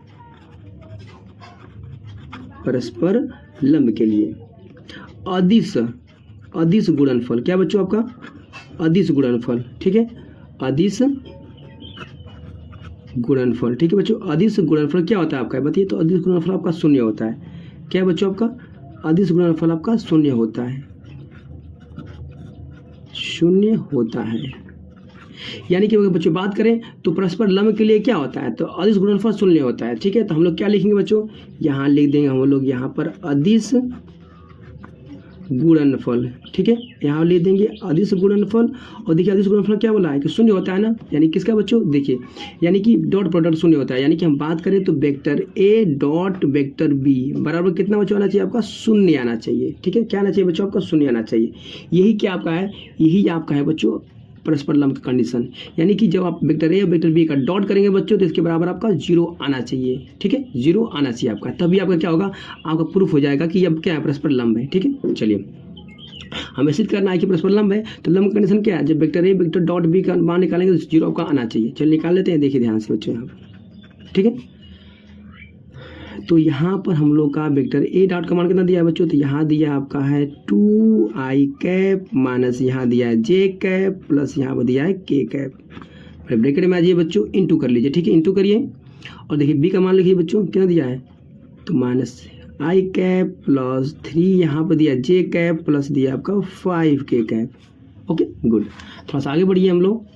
परस्पर लंब के लिए अदिश गुणनफल, क्या बच्चों आपका, अदिश गुणनफल, ठीक है, अदिश गुणनफल, ठीक है बच्चों। अदिश गुणनफल क्या होता है आपका, बताइए। तो अदिश गुणनफल आपका 0 होता है, क्या बच्चों आपका, अदिश गुणनफल आपका 0 होता है, 0 होता है। यानी कि अगर बच्चों बात करें तो परस्पर लंब के लिए क्या होता है, तो अदिश गुणनफल 0 होता है, ठीक है। तो हम लोग क्या लिखेंगे बच्चों, यहाँ लिख देंगे हम लोग यहाँ पर अदिश गुणनफल, ठीक है, यहाँ लिख देंगे अदिश गुणनफल। और देखिए अदिश गुणनफल क्या बोला है कि 0 होता है ना, यानी किसका बच्चों, देखिए यानी कि डॉट प्रोडक्ट 0 होता है, यानी कि हम बात करें तो vector A dot vector B बराबर कितना बच्चों आना चाहिए आपका, 0 आना चाहिए, ठीक है। क्या आना चाहिए बच्चों आपका, 0 आना चाहिए। यही क्या आपका है, यही आपका है बच्चों परस्पर लंब का कंडीशन, यानी कि जब आप वेक्टर ए और वेक्टर बी का डॉट करेंगे बच्चों तो इसके बराबर आपका 0 आना चाहिए, ठीक है, 0 आना चाहिए आपका, तभी आपका क्या होगा, आपका प्रूफ हो जाएगा कि अब क्या है, परस्पर लंब है, ठीक है। चलिए हमें सिद्ध करना है कि परस्पर लंब है, तो लंब कंडीशन क्या है, जब vector A vector dot B का मान निकालेंगे तो 0 आपका आना चाहिए। चलिए निकाल लेते हैं, देखिए ध्यान से बच्चों यहाँ, ठीक है। तो यहाँ पर हम लोग का वेक्टर ए डॉट का मान कितना दिया है बच्चों, तो यहाँ दिया आपका है 2i कैप माइनस यहाँ दिया है j कैप प्लस यहाँ पर दिया है k कैप, ब्रैकेट में आ जाइए बच्चों, इंटू कर लीजिए, ठीक है, इंटू करिए। और देखिए बी का मान लिखिए बच्चों, कितना दिया है, तो माइनस i कैप प्लस 3 यहाँ पर दिया j कैप प्लस दिया आपका 5k कैप। ओके गुड, थोड़ा सा आगे बढ़िए हम लोग।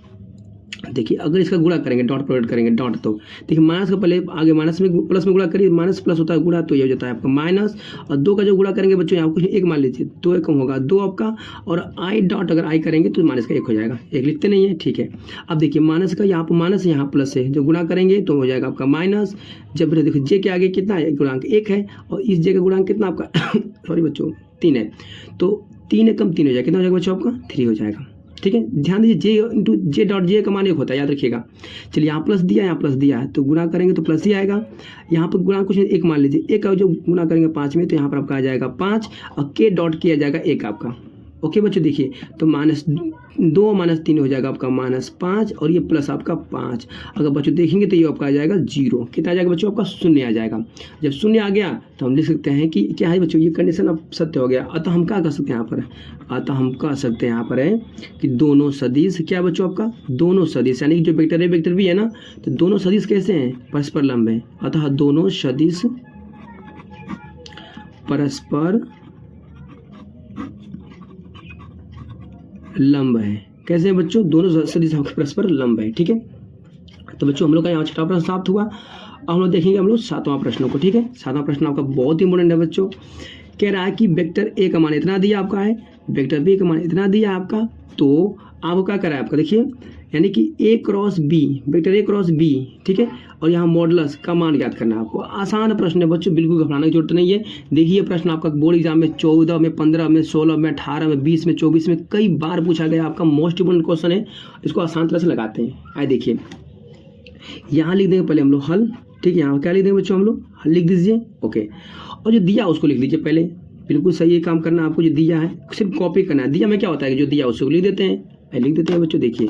देखिए अगर इसका गुणा करेंगे, डॉट प्रोडक्ट करेंगे, डॉट, तो देखिए माइनस का पहले आगे माइनस में प्लस में गुणा करिए, माइनस प्लस होता है गुणा, तो ये हो जाता है आपका माइनस। और 2 का जो गुणा करेंगे बच्चों यहाँ कुछ 1 मान लीजिए, 2 कम होगा 2 आपका, और आई डॉट अगर आई करेंगे तो माइनस का 1 हो जाएगा, 1 लिखते नहीं है, ठीक है। अब देखिए माइनस का यहाँ पर माइनस यहाँ प्लस है, जो गुणा करेंगे तो हो जाएगा आपका माइनस। जब देखिए जे के आगे कितना है, गुणांक 1 है, और इस जे का गुणांक कितना आपका सॉरी बच्चों 3 है, तो 3 कम 3 हो जाएगा, कितना हो जाएगा बच्चों आपका 3 हो जाएगा। ठीक है, ध्यान दीजिए J into J dot J का मान एक होता है, याद रखिएगा। चलिए यहाँ प्लस दिया, यहाँ प्लस दिया है, तो गुणा करेंगे तो प्लस ही आएगा। यहाँ पर गुणा कुछ एक मान लीजिए, एक का जो गुणा करेंगे 5 में, तो यहाँ पर आपका आ जाएगा 5 और के डॉट किया जाएगा एक आपका। ओके बच्चों, देखिए तो -2 -3 हो जाएगा आपका -5 और ये प्लस आपका 5। अगर बच्चों देखेंगे तो ये आपका आ जाएगा 0। कितना आ जाएगा बच्चों? आपका 0 आ जाएगा। जब 0 आ गया तो हम लिख सकते हैं कि क्या है बच्चों, ये कंडीशन अब सत्य हो गया। अतः हम क्या कर सकते हैं यहाँ पर, अतः हम कह सकते हैं यहाँ पर है कि दोनों सदिश, क्या बच्चों आपका दोनों सदिश, यानी कि जो वेक्टर है वेक्टर भी है ना, तो दोनों सदिश कैसे हैं? परस्पर लंब है। अतः दोनों सदिश परस्पर लंब है। कैसे है बच्चों? दोनों सदिश परस्पर लंब है। ठीक है, तो बच्चों हम लोग का यहाँ 6वां प्रश्न समाप्त हुआ। अब हम लोग देखेंगे हम लोग 7वां प्रश्नों को। ठीक है, 7वां प्रश्न आपका बहुत इंपॉर्टेंट है बच्चों। कह रहा है कि वेक्टर ए का मान इतना दिया आपका है, वेक्टर बी का मान इतना दिया आपका, तो आपको क्या करा है आपका, देखिए यानी कि A cross B, vector A cross B, ठीक है, और यहाँ मॉडुलस का मान याद करना है आपको। आसान प्रश्न है बच्चों, बिल्कुल घबराने की जरूरत नहीं है। देखिए प्रश्न आपका बोर्ड एग्जाम में 14 में, 15 में, 16 में, 18 में, 20 में, 24 में कई बार पूछा गया आपका। मोस्ट इंपोर्टेंट क्वेश्चन है, इसको आसान तरह से लगाते हैं। आइए देखिए, यहाँ लिख देंगे पहले हम लोग हल। ठीक है, यहाँ क्या लिख देंगे बच्चों हम लोग, हल लिख दीजिए। ओके, और जो दिया उसको लिख लीजिए पहले। बिल्कुल सही काम करना आपको, जो दिया है सिर्फ कॉपी करना है। दिया में क्या होता है कि जो दिया उसको लिख देते हैं, लिख देते हैं बच्चों। देखिए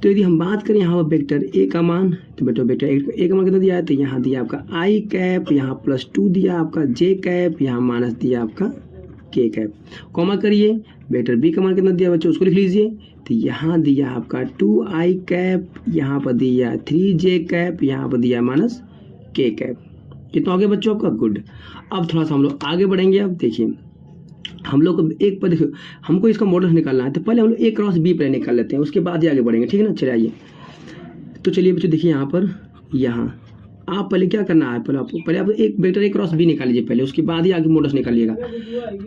तो यदि हम बात करें यहाँ वेक्टर ए का मान, तो बेटा वेक्टर ए का मान कितना दिया है, तो यहाँ दिया आपका आई कैप, यहाँ +2 दिया आपका जे कैप, यहाँ माइनस दिया आपका के कैप। कॉमा करिए, वेक्टर बी का मान कितना दिया बच्चों उसको लिख लीजिए। तो यहाँ दिया आपका 2i कैप, यहाँ पर दिया 3j कैप, यहाँ पर दिया -k कैप। कितना हो गया बच्चों आपका? गुड। अब थोड़ा सा हम लोग आगे बढ़ेंगे। अब देखिए हम लोग एक पर देखिए, हमको इसका मॉडल निकालना है, तो पहले हम लोग ए क्रॉस बी पहले निकाल लेते हैं, उसके बाद ही आगे बढ़ेंगे। ठीक है ना, चलिए आइए। तो चलिए बच्चों देखिए यहाँ पर, यहाँ आप पहले क्या करना है, पहले आप एक वेक्टर ए क्रॉस बी निकाल लीजिए पहले, उसके बाद ही आगे मॉडल्स निकालिएगा।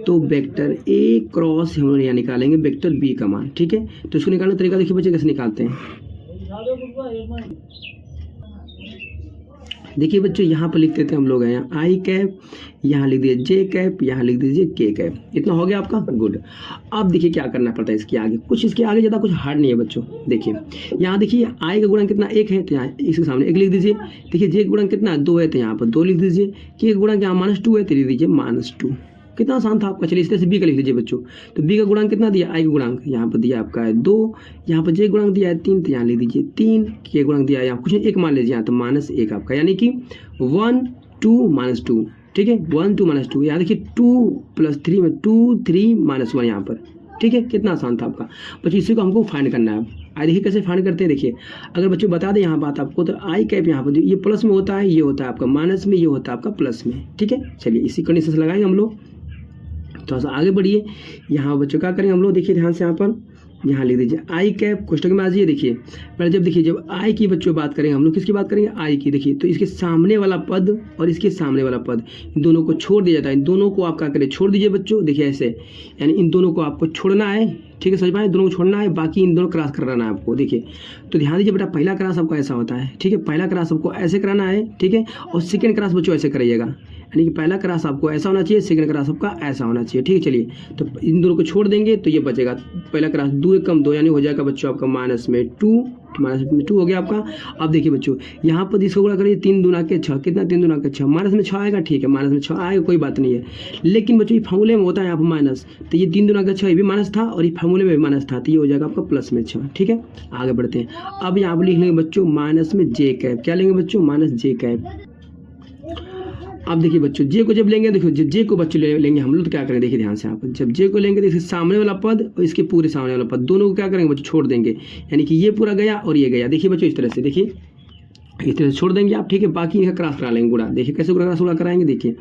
तो वेक्टर ए क्रॉस हम लोग यहाँ निकालेंगे वेक्टर बी का मान। ठीक है, तो इसको निकालने का तरीका देखिए बच्चे कैसे निकालते हैं। देखिए बच्चों यहाँ पर लिख देते हैं हम लोग हैं, यहाँ आई कैप, यहाँ लिख दीजिए जे कैप, यहाँ लिख दीजिए के कैप। इतना हो गया आपका? गुड। अब देखिए क्या करना पड़ता है इसके आगे, कुछ इसके आगे ज़्यादा कुछ हार्ड नहीं है बच्चों। देखिए यहाँ देखिए आई का गुणन कितना 1 है, तो यहाँ इसके सामने 1 लिख दीजिए। देखिए जे का गुणन कितना 2 है, तो यहाँ पर 2 लिख दीजिए। के का गुणन यहाँ -2 है, तो लिख दीजिए -2। कितना आसान था आपका। चलिए इस तरह से बी का लिख लीजिए बच्चों। तो बी का गुणांक कितना दिया, आई का गुणांक यहाँ पर दिया आपका है 2, यहाँ पर जे गुणांक दिया है 3, तो यहाँ लिख दीजिए 3। के गुणांक दिया है यहाँ कुछ 1 मान लीजिए यहाँ, तो -1 आपका, यानी कि 1 2 -2। ठीक है, 1 2 -2। यहाँ देखिए 2 + 3 में 2 3 -1 यहाँ पर। ठीक है, कितना आसान था आपका बच्चों। इसी को हमको फाइंड करना है। आई देखिए कैसे फाइंड करते हैं। देखिए अगर बच्चों बता दें यहाँ बात आपको, तो आई कैप यहाँ पर ये प्लस में होता है, ये होता है आपका माइनस में, ये होता है आपका प्लस में। ठीक है, चलिए इसी कंडीशन से लगाएंगे हम लोग। थोड़ा सा आगे बढ़िए। यहाँ बच्चों क्या करेंगे हम लोग, देखिए ध्यान से यहाँ पर, यहाँ लिख दीजिए आई कैप कोष्टक में आ जाइए। देखिए पहले जब देखिए जब आई की बच्चों बात करेंगे हम लोग, किसकी बात करेंगे, आई की। देखिए तो इसके सामने वाला पद और इसके सामने वाला पद, इन दोनों को छोड़ दिया जाता है। इन दोनों को आप क्या करें, छोड़ दीजिए बच्चों। देखिए ऐसे, यानी इन दोनों को आपको छोड़ना है। ठीक है, समझ पाए, दोनों को छोड़ना है, बाकी इन दोनों क्रॉस कराना है आपको। देखिए तो ध्यान दीजिए बेटा, पहला क्रॉस आपको ऐसा होता है। ठीक है, पहला क्रॉस आपको ऐसे कराना है। ठीक है, और सेकंड क्रॉस बच्चों ऐसे कराइएगा, यानी कि पहला क्रॉस आपको ऐसा होना चाहिए, सेकंड क्रॉस आपका ऐसा होना चाहिए। ठीक है, चलिए तो इन दोनों को छोड़ देंगे तो ये बचेगा पहला क्रॉस 2 × 2 यानी हो जाएगा बच्चों आपका -2 हो गया आपका। अब देखिए बच्चों यहाँ पर इसको गुणा करिए, 3 दूना के 6, कितना 3 दूना के 6, -6 आएगा। ठीक है, -6 आएगा, कोई बात नहीं है। लेकिन बच्चों ये फार्मूले में होता है यहाँ पर माइनस, तो ये 3 दूना के 6 ये भी माइनस था और ये फार्मूले में भी माइनस था, तो ये हो जाएगा आपका +6। ठीक है, आगे बढ़ते हैं। अब यहाँ पर लिख लेंगे बच्चों माइनस में जे कैप। क्या लेंगे बच्चों, -j कैप। अब देखिए बच्चों जे को जब लेंगे, देखो जब जे को बच्चों लेंगे हम लोग तो क्या करेंगे, देखिए ध्यान से आप, जब जे को लेंगे तो इसके सामने वाला पद और इसके पूरे सामने वाला पद दोनों को क्या करेंगे बच्चों, छोड़ देंगे। यानी कि ये पूरा गया और ये गया। देखिए बच्चों इस तरह से, देखिए इस तरह से छोड़ देंगे आप। ठीक है, बाकी इनका क्रॉस करा लेंगे गुणा। देखिए कैसे गुणा कराएंगे। देखिए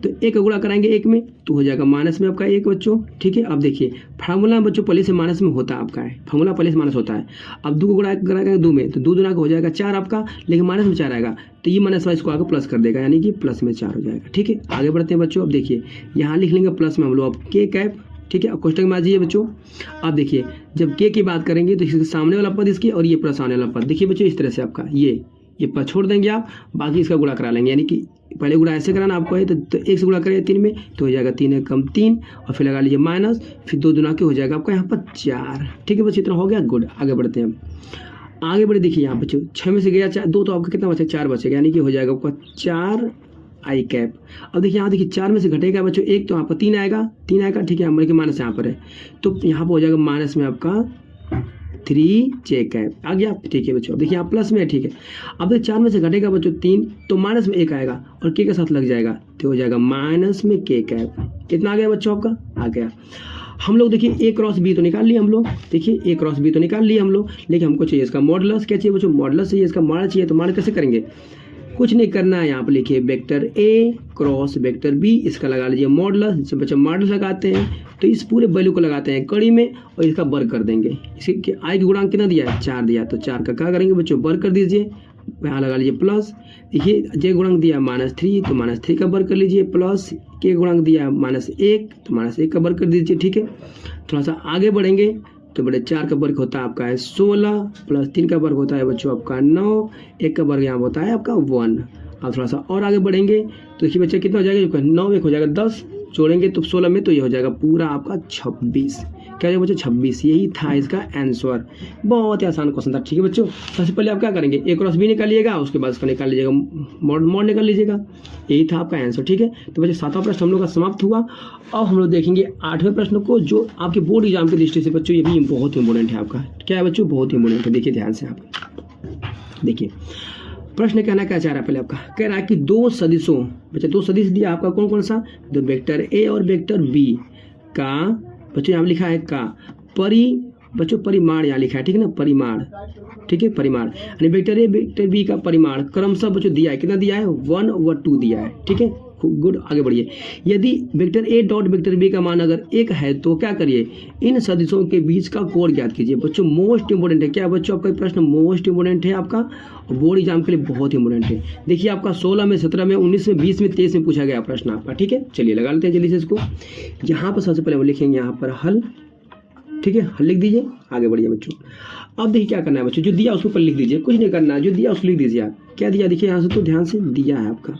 तो 1 का गुणा कराएंगे 1 में, तो हो जाएगा माइनस में आपका 1 बच्चों। ठीक है, अब देखिए फार्मूला बच्चों पहले से माइनस में होता है आपका है, फार्मूला पहले से माइनस होता है। अब 2 को गुणा कराएंगे 2 में, तो 2 दूना का हो जाएगा 4 आपका, लेकिन माइनस में 4 आएगा, तो ये माइनस वाइज को आगे प्लस कर देगा, यानी कि +4 हो जाएगा। ठीक है, आगे बढ़ते हैं बच्चों। अब देखिए यहाँ लिख लेंगे प्लस में हम लोग अब के कैप। ठीक है, अब कोष्टक में आ जाइए बच्चों। अब देखिए जब के की बात करेंगे तो इसके सामने वाला पद इसके और ये प्लस सामने वाला पद, देखिए बच्चों इस तरह से आपका ये पद छोड़ देंगे आप, बाकी इसका गुणा करा लेंगे, यानी कि पहले गुणा ऐसे कराना आपको है, तो 1 से गुणा करें 3 में तो हो जाएगा 3 कम 3 और फिर लगा लीजिए माइनस, फिर 2 दूना के हो जाएगा आपका यहाँ पर 4। ठीक है बच्चों, इतना हो गया, गुड। आगे बढ़ते हैं, आगे बढ़े। देखिए यहाँ बच्चों 6 में से गया 4, 2 तो आपका कितना बचा, 4 बचेगा, यानी कि हो जाएगा आपका 4 आई कैप। अब देखिए यहाँ देखिए 4 में से घटेगा बच्चों 1, तो आपका 3 आएगा, 3 आएगा। ठीक है, हमारे माइनस यहाँ पर है, तो यहाँ पर हो जाएगा माइनस में आपका 3 जे कैप आ गया। ठीक है बच्चों, अब देखिए यहाँ प्लस में है। ठीक है, अब देखिए 4 में से घटेगा बच्चों 3, तो माइनस में 1 आएगा और के साथ लग जाएगा, तो हो जाएगा माइनस में के कैप। कितना आ गया बच्चों आपका, आ गया। हम लोग देखिए ए क्रॉस बी तो निकाल लिए हम लोग, देखिए ए क्रॉस बी तो निकाल लिए हम लोग, लेकिन हमको चाहिए इसका मॉडुलस। क्या चाहिए बच्चों, मॉडुलस चाहिए, इसका मॉडल चाहिए। तो मॉडल कैसे करेंगे, कुछ नहीं करना है, यहाँ पर लिखिए vector A cross vector B, इसका लगा लीजिए मॉडुलस। जब बच्चा मॉडुलस लगाते हैं तो इस पूरे वैल्यू को लगाते हैं कड़ी में और इसका वर्ग कर देंगे। इसके आई की गुणांक कितना दिया है, 4 दिया, तो 4 का क्या करेंगे बच्चों, वर्ग कर दीजिए, यहाँ लगा लीजिए प्लस। देखिए जे गुणांक दिया -3, तो -3 का वर्ग कर लीजिए, प्लस के गुणांक दिया -1, तो -1 का वर्ग कर दीजिए। ठीक है, थोड़ा सा आगे बढ़ेंगे तो बड़े 4 का वर्ग होता है आपका है 16, प्लस 3 का वर्ग होता है बच्चों आपका 9, 1 का वर्ग यहाँ होता है आपका 1। अब थोड़ा सा और आगे बढ़ेंगे तो देखिए बच्चे कितना हो जाएगा, 9 1 हो जाएगा 10, जोड़ेंगे तो 16 में, तो ये हो जाएगा पूरा आपका 26। क्या है बच्चों, 26। यही था इसका आंसर। बहुत ही आसान क्वेश्चन था। ठीक है बच्चों, सबसे पहले आप क्या करेंगे, ए क्रॉस बी निकालिएगा, उसके बाद इसका निकाल लीजिएगा मॉड निकाल लीजिएगा, यही था आपका आंसर। ठीक है, तो बच्चों 7वां प्रश्न हम लोग का समाप्त हुआ। अब हम लोग देखेंगे 8वें प्रश्न को, जो आपके बोर्ड एग्जाम की दृष्टि से बच्चों ये भी बहुत इंपॉर्टेंट है आपका। क्या है बच्चों, बहुत ही इंपॉर्टेंट है। देखिए ध्यान से आप देखिए, प्रश्न कहना क्या चाह रहा है, पहले आपका कह रहा है कि 2 सदिशों, बच्चा 2 सदिश दिया आपका, कौन कौन सा, तो वेक्टर ए और वेक्टर बी का, बच्चों यहाँ लिखा है का बच्चों परिमाण यहाँ लिखा है। ठीक है ना, परिमाण। ठीक है, परिमाण यानी वेक्टर ए वेक्टर बी का परिमाण क्रमशः बच्चों दिया है, कितना दिया है, 1 व 2 दिया है। ठीक है, गुड। आगे बढ़िए, यदि vector A dot vector B का मान अगर 1 है तो क्या करिए, इन सदिशों के बीच का कोण ज्ञात कीजिए। बच्चों मोस्ट इंपोर्टेंट है, क्या बच्चों आपका प्रश्न मोस्ट इंपोर्टेंट है आपका, बोर्ड एग्जाम के लिए बहुत इंपोर्टेंट है। देखिए आपका 16 में 17 में 19 में 20 में 23 में पूछा गया प्रश्न आपका। ठीक है, चलिए लगा लेते हैं जल्दी से इसको। यहाँ पर सबसे पहले हम लिखेंगे यहाँ पर हल। ठीक है, हल लिख दीजिए, आगे बढ़िए बच्चों। अब देखिए क्या करना है बच्चों, जो दिया उसके ऊपर लिख दीजिए, कुछ नहीं करना है, जो दिया उसको लिख दीजिए आप। क्या दिया देखिए यहाँ से, तो ध्यान से दिया है आपका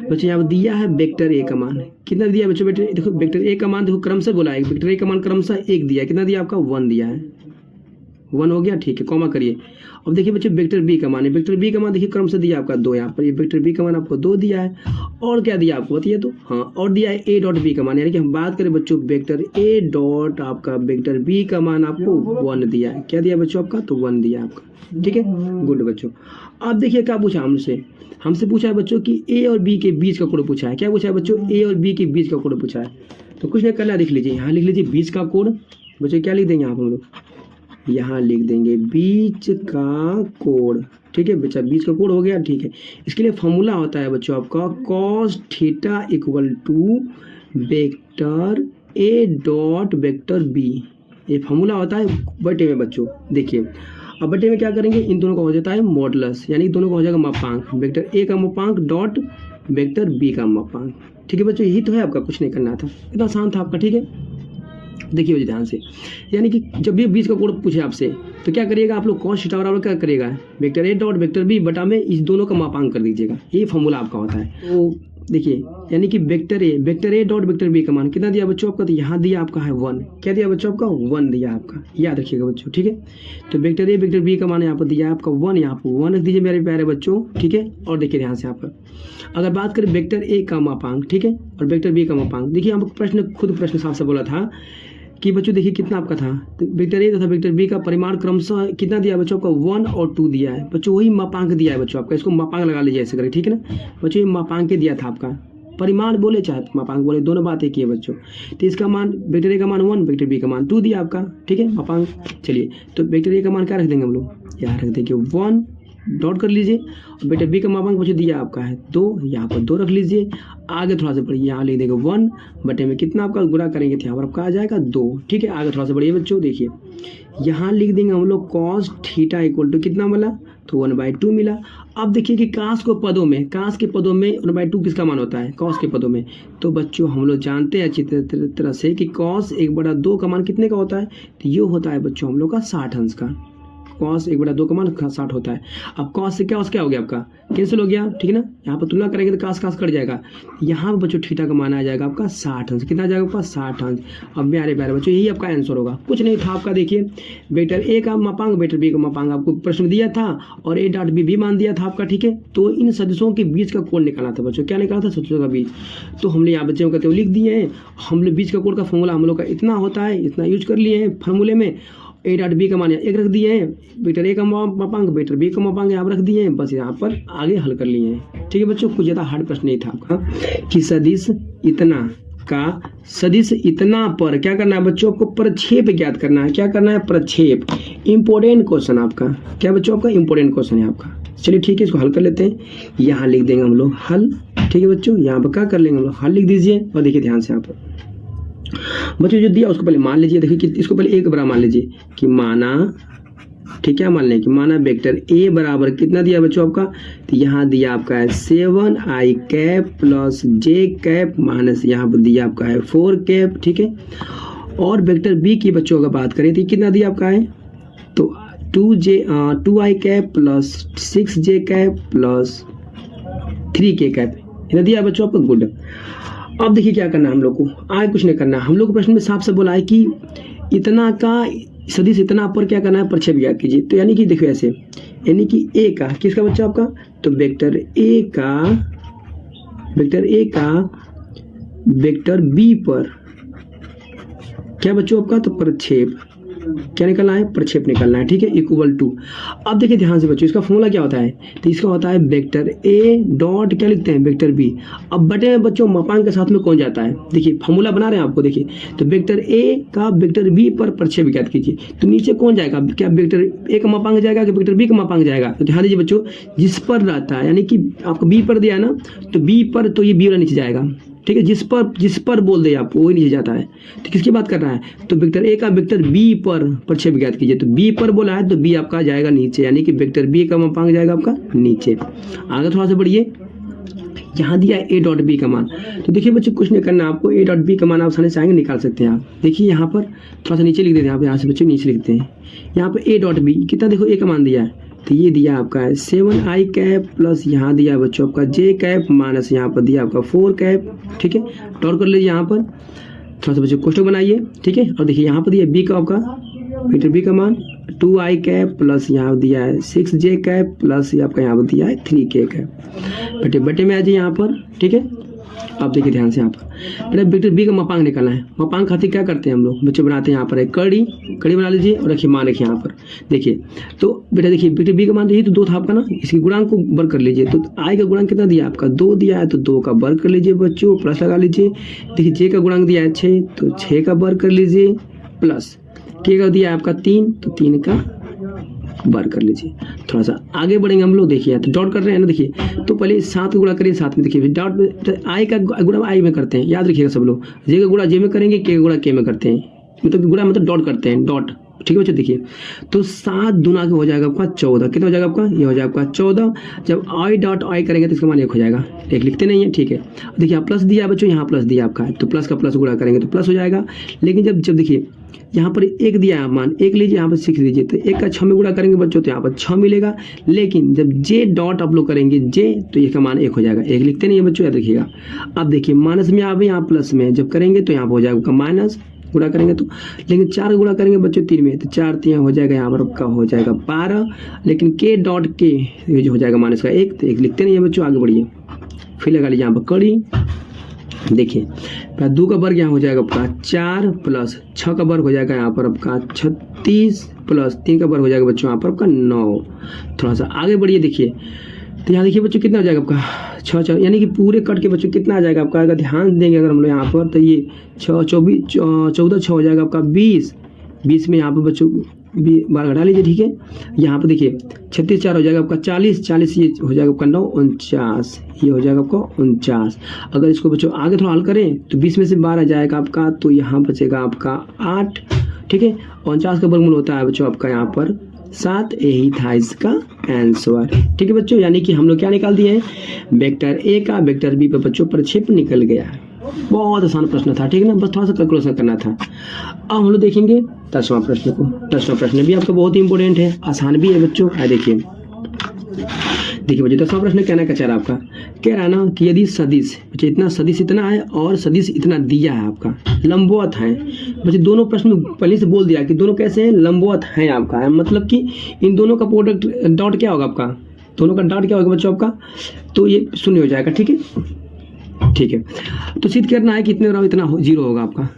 बच्चों, यहाँ दिया है वेक्टर ए का मान, कितना दिया है बच्चों, वेक्टर देखो वेक्टर ए का मान देखो क्रमशः बोला है, वेक्टर ए का मान क्रमशः 1 दिया है, कितना दिया आपका 1 दिया है, 1 हो गया। ठीक है, कॉमा करिए। अब देखिए बच्चों वेक्टर बी का मान है, वेक्टर बी का मान देखिए क्रमशः दिया आपका 2, यहाँ पर ये वेक्टर बी का मान आपको 2 दिया है। और क्या दिया आपको बताइए तो, हाँ और दिया है ए डॉट बी का मान, यानी कि हम बात करें बच्चों वेक्टर ए डॉट आपका वेक्टर बी का मान आपको 1 दिया है। क्या दिया बच्चों आपका, तो 1 दिया आपका। ठीक है, गुड बच्चों। अब देखिए क्या पूछा हमसे पूछा है बच्चों कि ए और बी के बीच का कोण पूछा है। क्या पूछा है बच्चों, ए और बी के बीच का कोण पूछा है। तो कुछ नहीं करना, लिख लीजिए, यहाँ लिख लीजिए बीच का कोण। बच्चों क्या लिख देंगे यहाँ पर हम लोग, यहाँ लिख देंगे बीच का कोण। ठीक है बच्चा, बीच का कोण हो गया। ठीक है, इसके लिए फॉर्मूला होता है बच्चों आपका cos theta equal to vector A dot vector B, ये फॉर्मूला होता है बटे में बच्चों। देखिए अब बटे में क्या करेंगे, इन दोनों का हो जाता है मॉडुलस, यानी दोनों का हो जाएगा मापांक, वेक्टर ए का मापांक डॉट वेक्टर बी का मापांक। ठीक है बच्चों, यही तो है आपका, कुछ नहीं करना था, इतना आसान था आपका। ठीक है, देखिए ध्यान से, यानी कि जब भी बीच का कोण पूछे आपसे तो क्या करिएगा आप लोग, cos थीटा बराबर क्या करिएगा, vector A dot vector B बटा में इस दोनों का मापांक कर दीजिएगा, ये फॉर्मूला आपका होता है। तो देखिए यानी कि vector A dot vector B का मान कितना दिया बच्चों आपका, तो यहाँ दिया आपका है 1। क्या दिया बच्चों आपका, 1 दिया आपका, याद रखिएगा बच्चों। ठीक है, तो वेक्टर ए वेक्टर बी का मान यहाँ पर दिया आपका 1, यहाँ पर 1 रख दीजिए मेरे प्यारे बच्चों। ठीक है, और देखिए ध्यान से यहाँ पर अगर बात करें वेक्टर ए का मापांक, ठीक है, और वेक्टर बी का मापांक, देखिए हम प्रश्न साफ से बोला था कि बच्चों देखिए कितना आपका था, तो वेक्टर ए तथा वेक्टर बी का परिमाण क्रमशः कितना दिया बच्चों आपका, 1 और 2 दिया है बच्चों, वही मापांक दिया है बच्चों आपका, इसको मापांक लगा लीजिए ऐसे करके। ठीक है ना बच्चों, ये मापांक दिया था आपका, परिमाण बोले चाहे मापांक बोले, दोनों बात एक ही है बच्चों। तो इसका मान वेक्टर ए का मान 1, वेक्टर बी का मान 2 दिया आपका। ठीक है, मापांक। चलिए तो वेक्टर ए का मान क्या रख देंगे हम लोग, यहाँ रख देंगे 1, डॉट कर लीजिए, और वेक्टर बी का मापांक बच्चों दिया आपका है 2, यहाँ पर 2 रख लीजिए। आगे थोड़ा सा बढ़िए, यहाँ लिख देंगे 1 बटे में कितना आपका गुणा करेंगे तो यहाँ पर आपका आ जाएगा 2। ठीक है, आगे थोड़ा सा बढ़िए बच्चों, देखिए यहाँ लिख देंगे हम लोग cos थीटा इक्वल टू कितना मिला, तो 1/2 मिला। अब देखिए कि कास के पदों में 1/2 किसका मान होता है, cos के पदों में, तो बच्चों हम लोग जानते हैं अच्छी तरह से कि cos 1/2 का मान कितने का होता है, तो ये होता है बच्चों हम लोग का 60 अंश का। cos 1/2 का मान 60 होता है। अब cos से क्या हो गया आपका, कैंसिल हो गया, ठीक है ना। यहाँ पर तुलना करेंगे तो cos कट जाएगा। यहाँ पर बच्चों थीटा का मान आ जाएगा आपका 60 अंश। कितना आ जाएगा आपका 60 अंश। अब प्यारे बच्चों यही आपका आंसर होगा, कुछ नहीं था आपका। देखिए वेक्टर ए का मापांक वेक्टर बी का मापांक आपको प्रश्न दिया था और ए डॉट बी भी मान दिया था आपका, ठीक है। तो इन सदिशों के बीच का कोण निकालना था बच्चों। क्या निकाला था, सदिशों का बीच। तो हमने यहाँ बच्चों कहते हुए लिख दिए हैं। हम लोग बीच का कोण का फॉर्मूला हम लोग का इतना होता है, इतना यूज कर लिए हैं फार्मूले में। ए डॉट बी का मान 1 रख दिए हैं, वेक्टर ए का मापांक वेक्टर बी का मापांक यहाँ रख दिए हैं, बस यहाँ पर आगे हल कर लिए हैं, ठीक है बच्चों। कुछ ज़्यादा हार्ड प्रश्न नहीं था आपका कि सदिश इतना का सदिश इतना पर क्या करना है बच्चों, आपको प्रक्षेप ज्ञात करना है। क्या करना है, प्रक्षेप। इंपॉर्टेंट क्वेश्चन आपका क्या बच्चों, आपका इंपॉर्टेंट क्वेश्चन है आपका। चलिए ठीक है, इसको हल कर लेते हैं। यहाँ लिख देंगे हम लोग हल, ठीक है बच्चों। यहाँ पर क्या कर लेंगे हम लोग, हल लिख दीजिए और देखिए ध्यान से यहाँ पर बच्चों जो दिया उसको पहले मान लीजिए। देखिए कि इसको पहले एक बराबर मान लीजिए कि माना, ठीक है, मान लें कि माना वेक्टर ए बराबर कितना दिया बच्चों आपका, तो यहाँ दिया आपका है 7i cap plus j cap minus यहाँ पर दिया आपका है 4 कैप, ठीक है। और वेक्टर बी की बच्चों अगर बात करें तो कितना दिया आपका है, तो 2i cap plus 6j cap plus 3k cap इतना दिया बच्चों आपका। गुड। अब देखिए क्या करना है हम लोग को, आगे कुछ नहीं करना। हम लोग को प्रश्न में साफ से बोला है कि इतना का सदिश इतना पर क्या करना है, प्रक्षेप ज्ञात कीजिए। तो यानी कि देखिए ऐसे, यानी कि ए का किसका बच्चा आपका, तो वेक्टर ए का वेक्टर बी पर क्या बच्चों आपका, तो प्रक्षेप क्या निकलना है, प्रक्षेप निकलना है, ठीक है, इक्वल टू। अब देखिए ध्यान से बच्चों इसका फॉर्मूला क्या होता है, तो इसका होता है वेक्टर ए डॉट क्या लिखते हैं, वेक्टर बी। अब बटे में बच्चों मापांक के साथ में कौन जाता है, देखिए फॉर्मूला बना रहे हैं आपको। देखिए तो वेक्टर ए का वेक्टर बी पर प्रक्षेप ज्ञात कीजिए। तो नीचे कौन जाएगा, क्या वेक्टर ए का मापांक जाएगा कि वेक्टर बी का मापांक जाएगा। तो ध्यान दीजिए बच्चों, जिस पर रहता है यानी कि आपको बी पर दिया है ना, तो बी पर तो ये बी वाला नीचे जाएगा, ठीक है। जिस पर बोल दे आप वही नीचे जाता है। तो किसकी बात कर रहा है, तो वेक्टर ए का वेक्टर बी पर प्रक्षेप ज्ञात कीजिए। तो बी पर बोला है तो बी आपका जाएगा नीचे, यानी कि वेक्टर बी का मापांक जाएगा आपका नीचे। आगे थोड़ा सा बढ़िए, यहाँ दिया ए डॉट बी का मान। तो देखिए बच्चों कुछ नहीं करना आपको, ए डॉट बी का मान आप आसानी से आगे निकाल सकते हैं आप। देखिए यहाँ पर थोड़ा सा नीचे लिख देते हैं आप, यहाँ से बच्चों नीचे लिखते हैं। यहाँ पर ए डॉट बी कितना, देखो ए का मान दिया है, तो ये दिया आपका है 7i कैप प्लस यहाँ दिया है बच्चों आपका j कैप माइनस यहाँ पर दिया आपका 4 कैप, ठीक है। टॉर कर लीजिए यहाँ पर, थोड़ा सा बच्चों कोष्ठक बनाइए, ठीक है। और देखिए यहाँ पर दिया b का आपका वेक्टर b का मान 2i कैप प्लस यहाँ दिया है 6j कैप प्लस आपका यहाँ पर दिया है 3k कैप। बटे में आ जाइए यहाँ पर, ठीक है। अब देखिए ध्यान से यहाँ पर बेटा वेक्टर बी का मापांक निकालना है। मापांक खातिर क्या करते हैं हम लोग बच्चे, बनाते हैं यहाँ पर एक कड़ी बना लीजिए और रखिए मान रखिए यहाँ पर। देखिए तो बेटा देखिए वेक्टर बी का मान देखिए तो 2 था आपका ना, इसके गुणांक को वर्ग कर लीजिए। तो आई का गुणांक कितना दिया आपका, 2 दिया है, तो 2 का वर्ग कर लीजिए बच्चों, प्लस लगा लीजिए। देखिए जे का गुणांक दिया है 6, तो 6 का वर्ग कर लीजिए, प्लस के का दिया है आपका 3, तो 3 का वर्ग कर लीजिए। थोड़ा सा आगे बढ़ेंगे हम लोग। देखिए तो डॉट कर रहे हैं ना, देखिए तो पहले 7 का गुणा करिए 7 में। देखिए डॉट आई का गुणा आई में करते हैं, याद रखिएगा सब लोग। जे का गुणा जे में करेंगे, के का गुणा के में करते हैं, मतलब गुणा मतलब डॉट करते हैं, डॉट, ठीक है बच्चों। देखिए तो 7 दूना के हो जाएगा आपका 14, कितना हो जाएगा आपका, ये हो जाएगा आपका 14। जब आई डॉट आई करेंगे तो इसका मान 1 हो जाएगा, एक लिखते नहीं है, ठीक है। देखिए आप प्लस दिया है बच्चों, यहाँ प्लस दिया आपका है, तो प्लस का प्लस गुणा करेंगे तो प्लस हो जाएगा। लेकिन जब देखिए यहाँ पर 1 दिया है मान, 1 लीजिए यहाँ पर 6 लीजिए, तो 1 का 6 में गुणा करेंगे बच्चों तो यहाँ पर 6 मिलेगा। लेकिन जब जे डॉट आप लोग करेंगे जे, तो इसका मान 1 हो जाएगा, 1 लिखते नहीं है बच्चों, याद रखिएगा। अब देखिए माइनस में आवे, यहाँ प्लस में जब करेंगे तो यहाँ पर हो जाएगा माइनस, गुणा करेंगे तो। लेकिन 4 गुणा करेंगे बच्चों 3 में, तो 4 3 हो जाएगा, यहाँ पर आपका हो जाएगा 12। लेकिन के डॉट के ये जो हो जाएगा माइनस का 1, तो 1 लिखते नहीं है बच्चों। आगे बढ़िए, फिर लगा लीजिए यहाँ पर कड़ी। देखिए 2 का वर्ग यहाँ हो जाएगा आपका 4 प्लस 6 का वर्ग हो जाएगा यहाँ पर आपका 36 प्लस 3 का वर्ग हो जाएगा बच्चों यहाँ पर आपका 9। थोड़ा सा आगे बढ़िए, देखिए तो यहाँ देखिए बच्चों कितना हो जाएगा आपका 6 यानी कि पूरे कट के बच्चों कितना आ जाएगा आपका, अगर ध्यान देंगे अगर हम लोग यहाँ पर, तो ये 14 6 हो जाएगा आपका 20 में यहाँ पर बच्चों बार घटा लीजिए, ठीक है। यहाँ पर देखिए 36 4 हो जाएगा आपका 40 ये हो जाएगा आपका 9 49, ये हो जाएगा आपका 49। अगर इसको बच्चों आगे थोड़ा हल करें तो 20 में से 12 जाएगा आपका, तो यहाँ बचेगा आपका 8, ठीक है। 49 का वर्गमूल होता है बच्चों आपका यहाँ पर 7, यही था इसका आंसर, ठीक है बच्चों। यानी कि हम लोग क्या निकाल दिए हैं, वेक्टर ए का वेक्टर बी पर बच्चों प्रक्षेप निकल गया है। बहुत आसान प्रश्न था, ठीक है ना, बस थोड़ा सा कैलकुलेशन करना था। अब हम लोग देखेंगे 10वां प्रश्न को। 10वां प्रश्न भी आपका बहुत ही इंपॉर्टेंट है, आसान भी है बच्चों। देखिए बच्चों 10वां प्रश्न कहना क्या चाह रहा है आपका, कह रहा है ना कि यदि सदिश बच्चे इतना सदिश इतना है और सदिश इतना दिया है आपका, लंबवत है बच्चे, दोनों प्रश्न पहले से बोल दिया कि दोनों कैसे हैं, लंबवत हैं आपका, है मतलब कि इन दोनों का प्रोडक्ट डॉट क्या होगा आपका, दोनों का डॉट क्या होगा बच्चों आपका, तो ये शून्य हो जाएगा, ठीक है, ठीक है। तो सिद्ध करना है कि इतने बराबर इतना 0 होगा आपका।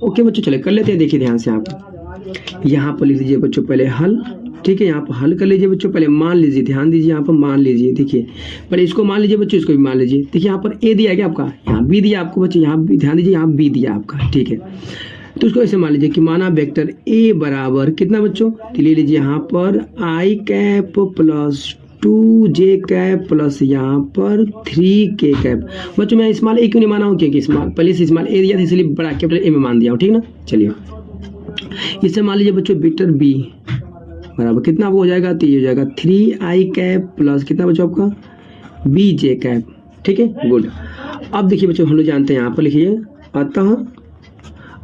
ओके बच्चों चले कर लेते हैं। देखिए ध्यान से आप यहाँ पर लिख लीजिए बच्चों पहले हल, ठीक है, यहाँ पर हल कर लीजिए बच्चों, पहले मान लीजिए, ध्यान दीजिए यहाँ पर मान लीजिए, देखिए पहले इसको मान लीजिए बच्चों, इसको भी मान लीजिए। देखिए यहाँ पर ए दिया गया आपका, यहाँ बी दिया आपको बच्चों, यहाँ भी ध्यान दीजिए, यहाँ बी दिया आपका, ठीक है। तो इसको ऐसे मान लीजिए कि माना वेक्टर ए बराबर कितना बच्चों, तो ले लीजिए यहाँ पर I cap plus 2j cap plus यहाँ पर 3k कैप। बच्चों मैं स्मॉल ए क्यों नहीं माना हूँ, क्योंकि स्मॉल पहले से स्मॉल ए दिया था इसलिए बड़ा कैपिटल ए में मान दिया हूँ, ठीक ना। चलिए इससे मान लीजिए बच्चों वेक्टर बी बराबर कितना आपको हो जाएगा, तो ये हो जाएगा 3i कैप प्लस कितना बच्चों आपका bj कैप, ठीक है, गुड। अब देखिए बच्चों हम लोग जानते हैं यहाँ पर लिखिए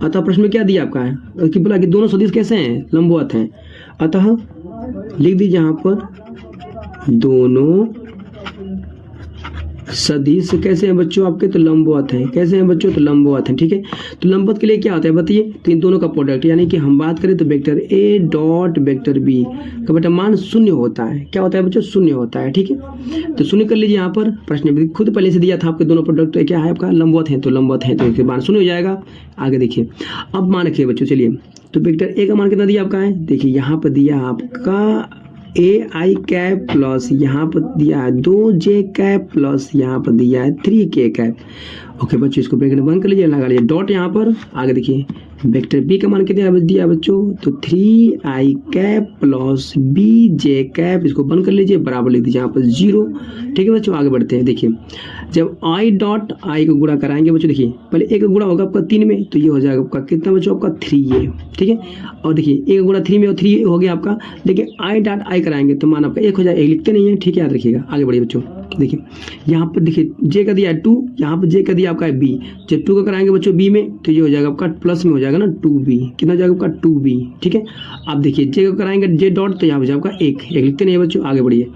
अतः प्रश्न में क्या दिया आपका है कि बोला कि दोनों सदिश कैसे हैं, लंबवत हैं। अतः लिख दीजिए यहाँ पर दोनों सदिश कैसे हैं बच्चों आपके, तो लंबवत हैं। कैसे हैं बच्चों, तो लंबवत हैं, ठीक है। तो लंबवत के लिए क्या होता है बताइए, तो इन दोनों का प्रोडक्ट, यानी कि हम बात करें तो vector A dot vector B का बेटा मान शून्य होता है। क्या होता है बच्चों, शून्य होता है, ठीक है। तो शून्य कर लीजिए यहाँ पर, प्रश्न में खुद पहले से दिया था आपके दोनों प्रोडक्ट क्या है आपका, लंबवत है, तो लंबवत है, तो इसके मान शून्य हो जाएगा। आगे देखिए अब मान रखिए बच्चों, चलिए तो वेक्टर ए का मान कितना दिया आपका है, देखिए यहाँ पर दिया आपका ai कैप प्लस यहाँ पर दिया है 2j कैप प्लस यहाँ पर दिया है 3k कैप। ओके बच्चों इसको ब्रैकेट बंद कर लीजिए, लगा लीजिए डॉट यहाँ पर। आगे देखिए वेक्टर बी का मान कितना दिया बच्चों, तो 3i cap plus bj cap, इसको बंद कर लीजिए, बराबर लिख दीजिए यहाँ पर 0, ठीक है बच्चों। आगे बढ़ते हैं। देखिए जब i डॉट i को गुणा कराएंगे बच्चों, देखिए पहले एक गुणा होगा आपका 3 में, तो ये हो जाएगा आपका कितना बच्चों आपका 3a, ठीक है। और देखिए एक गुणा 3 में और 3 हो गया आपका, लेकिन i डॉट i कराएंगे तो मान आपका 1 हो जाएगा, 1 लिखते नहीं है, ठीक है, याद रखिएगा। आगे बढ़िए बच्चों, देखिए यहाँ पर देखिए j का दिया है 2, यहाँ पर j का दिया आपका है b, जब 2 का कराएंगे बच्चों b में तो ये हो जाएगा आपका प्लस में हो जाएगा ना 2b, कितना हो जाएगा आपका 2b, ठीक है। अब देखिए j को कराएंगे j डॉट, तो यहाँ हो जाएगा 1 लिखते नहीं है बच्चों। आगे बढ़िए।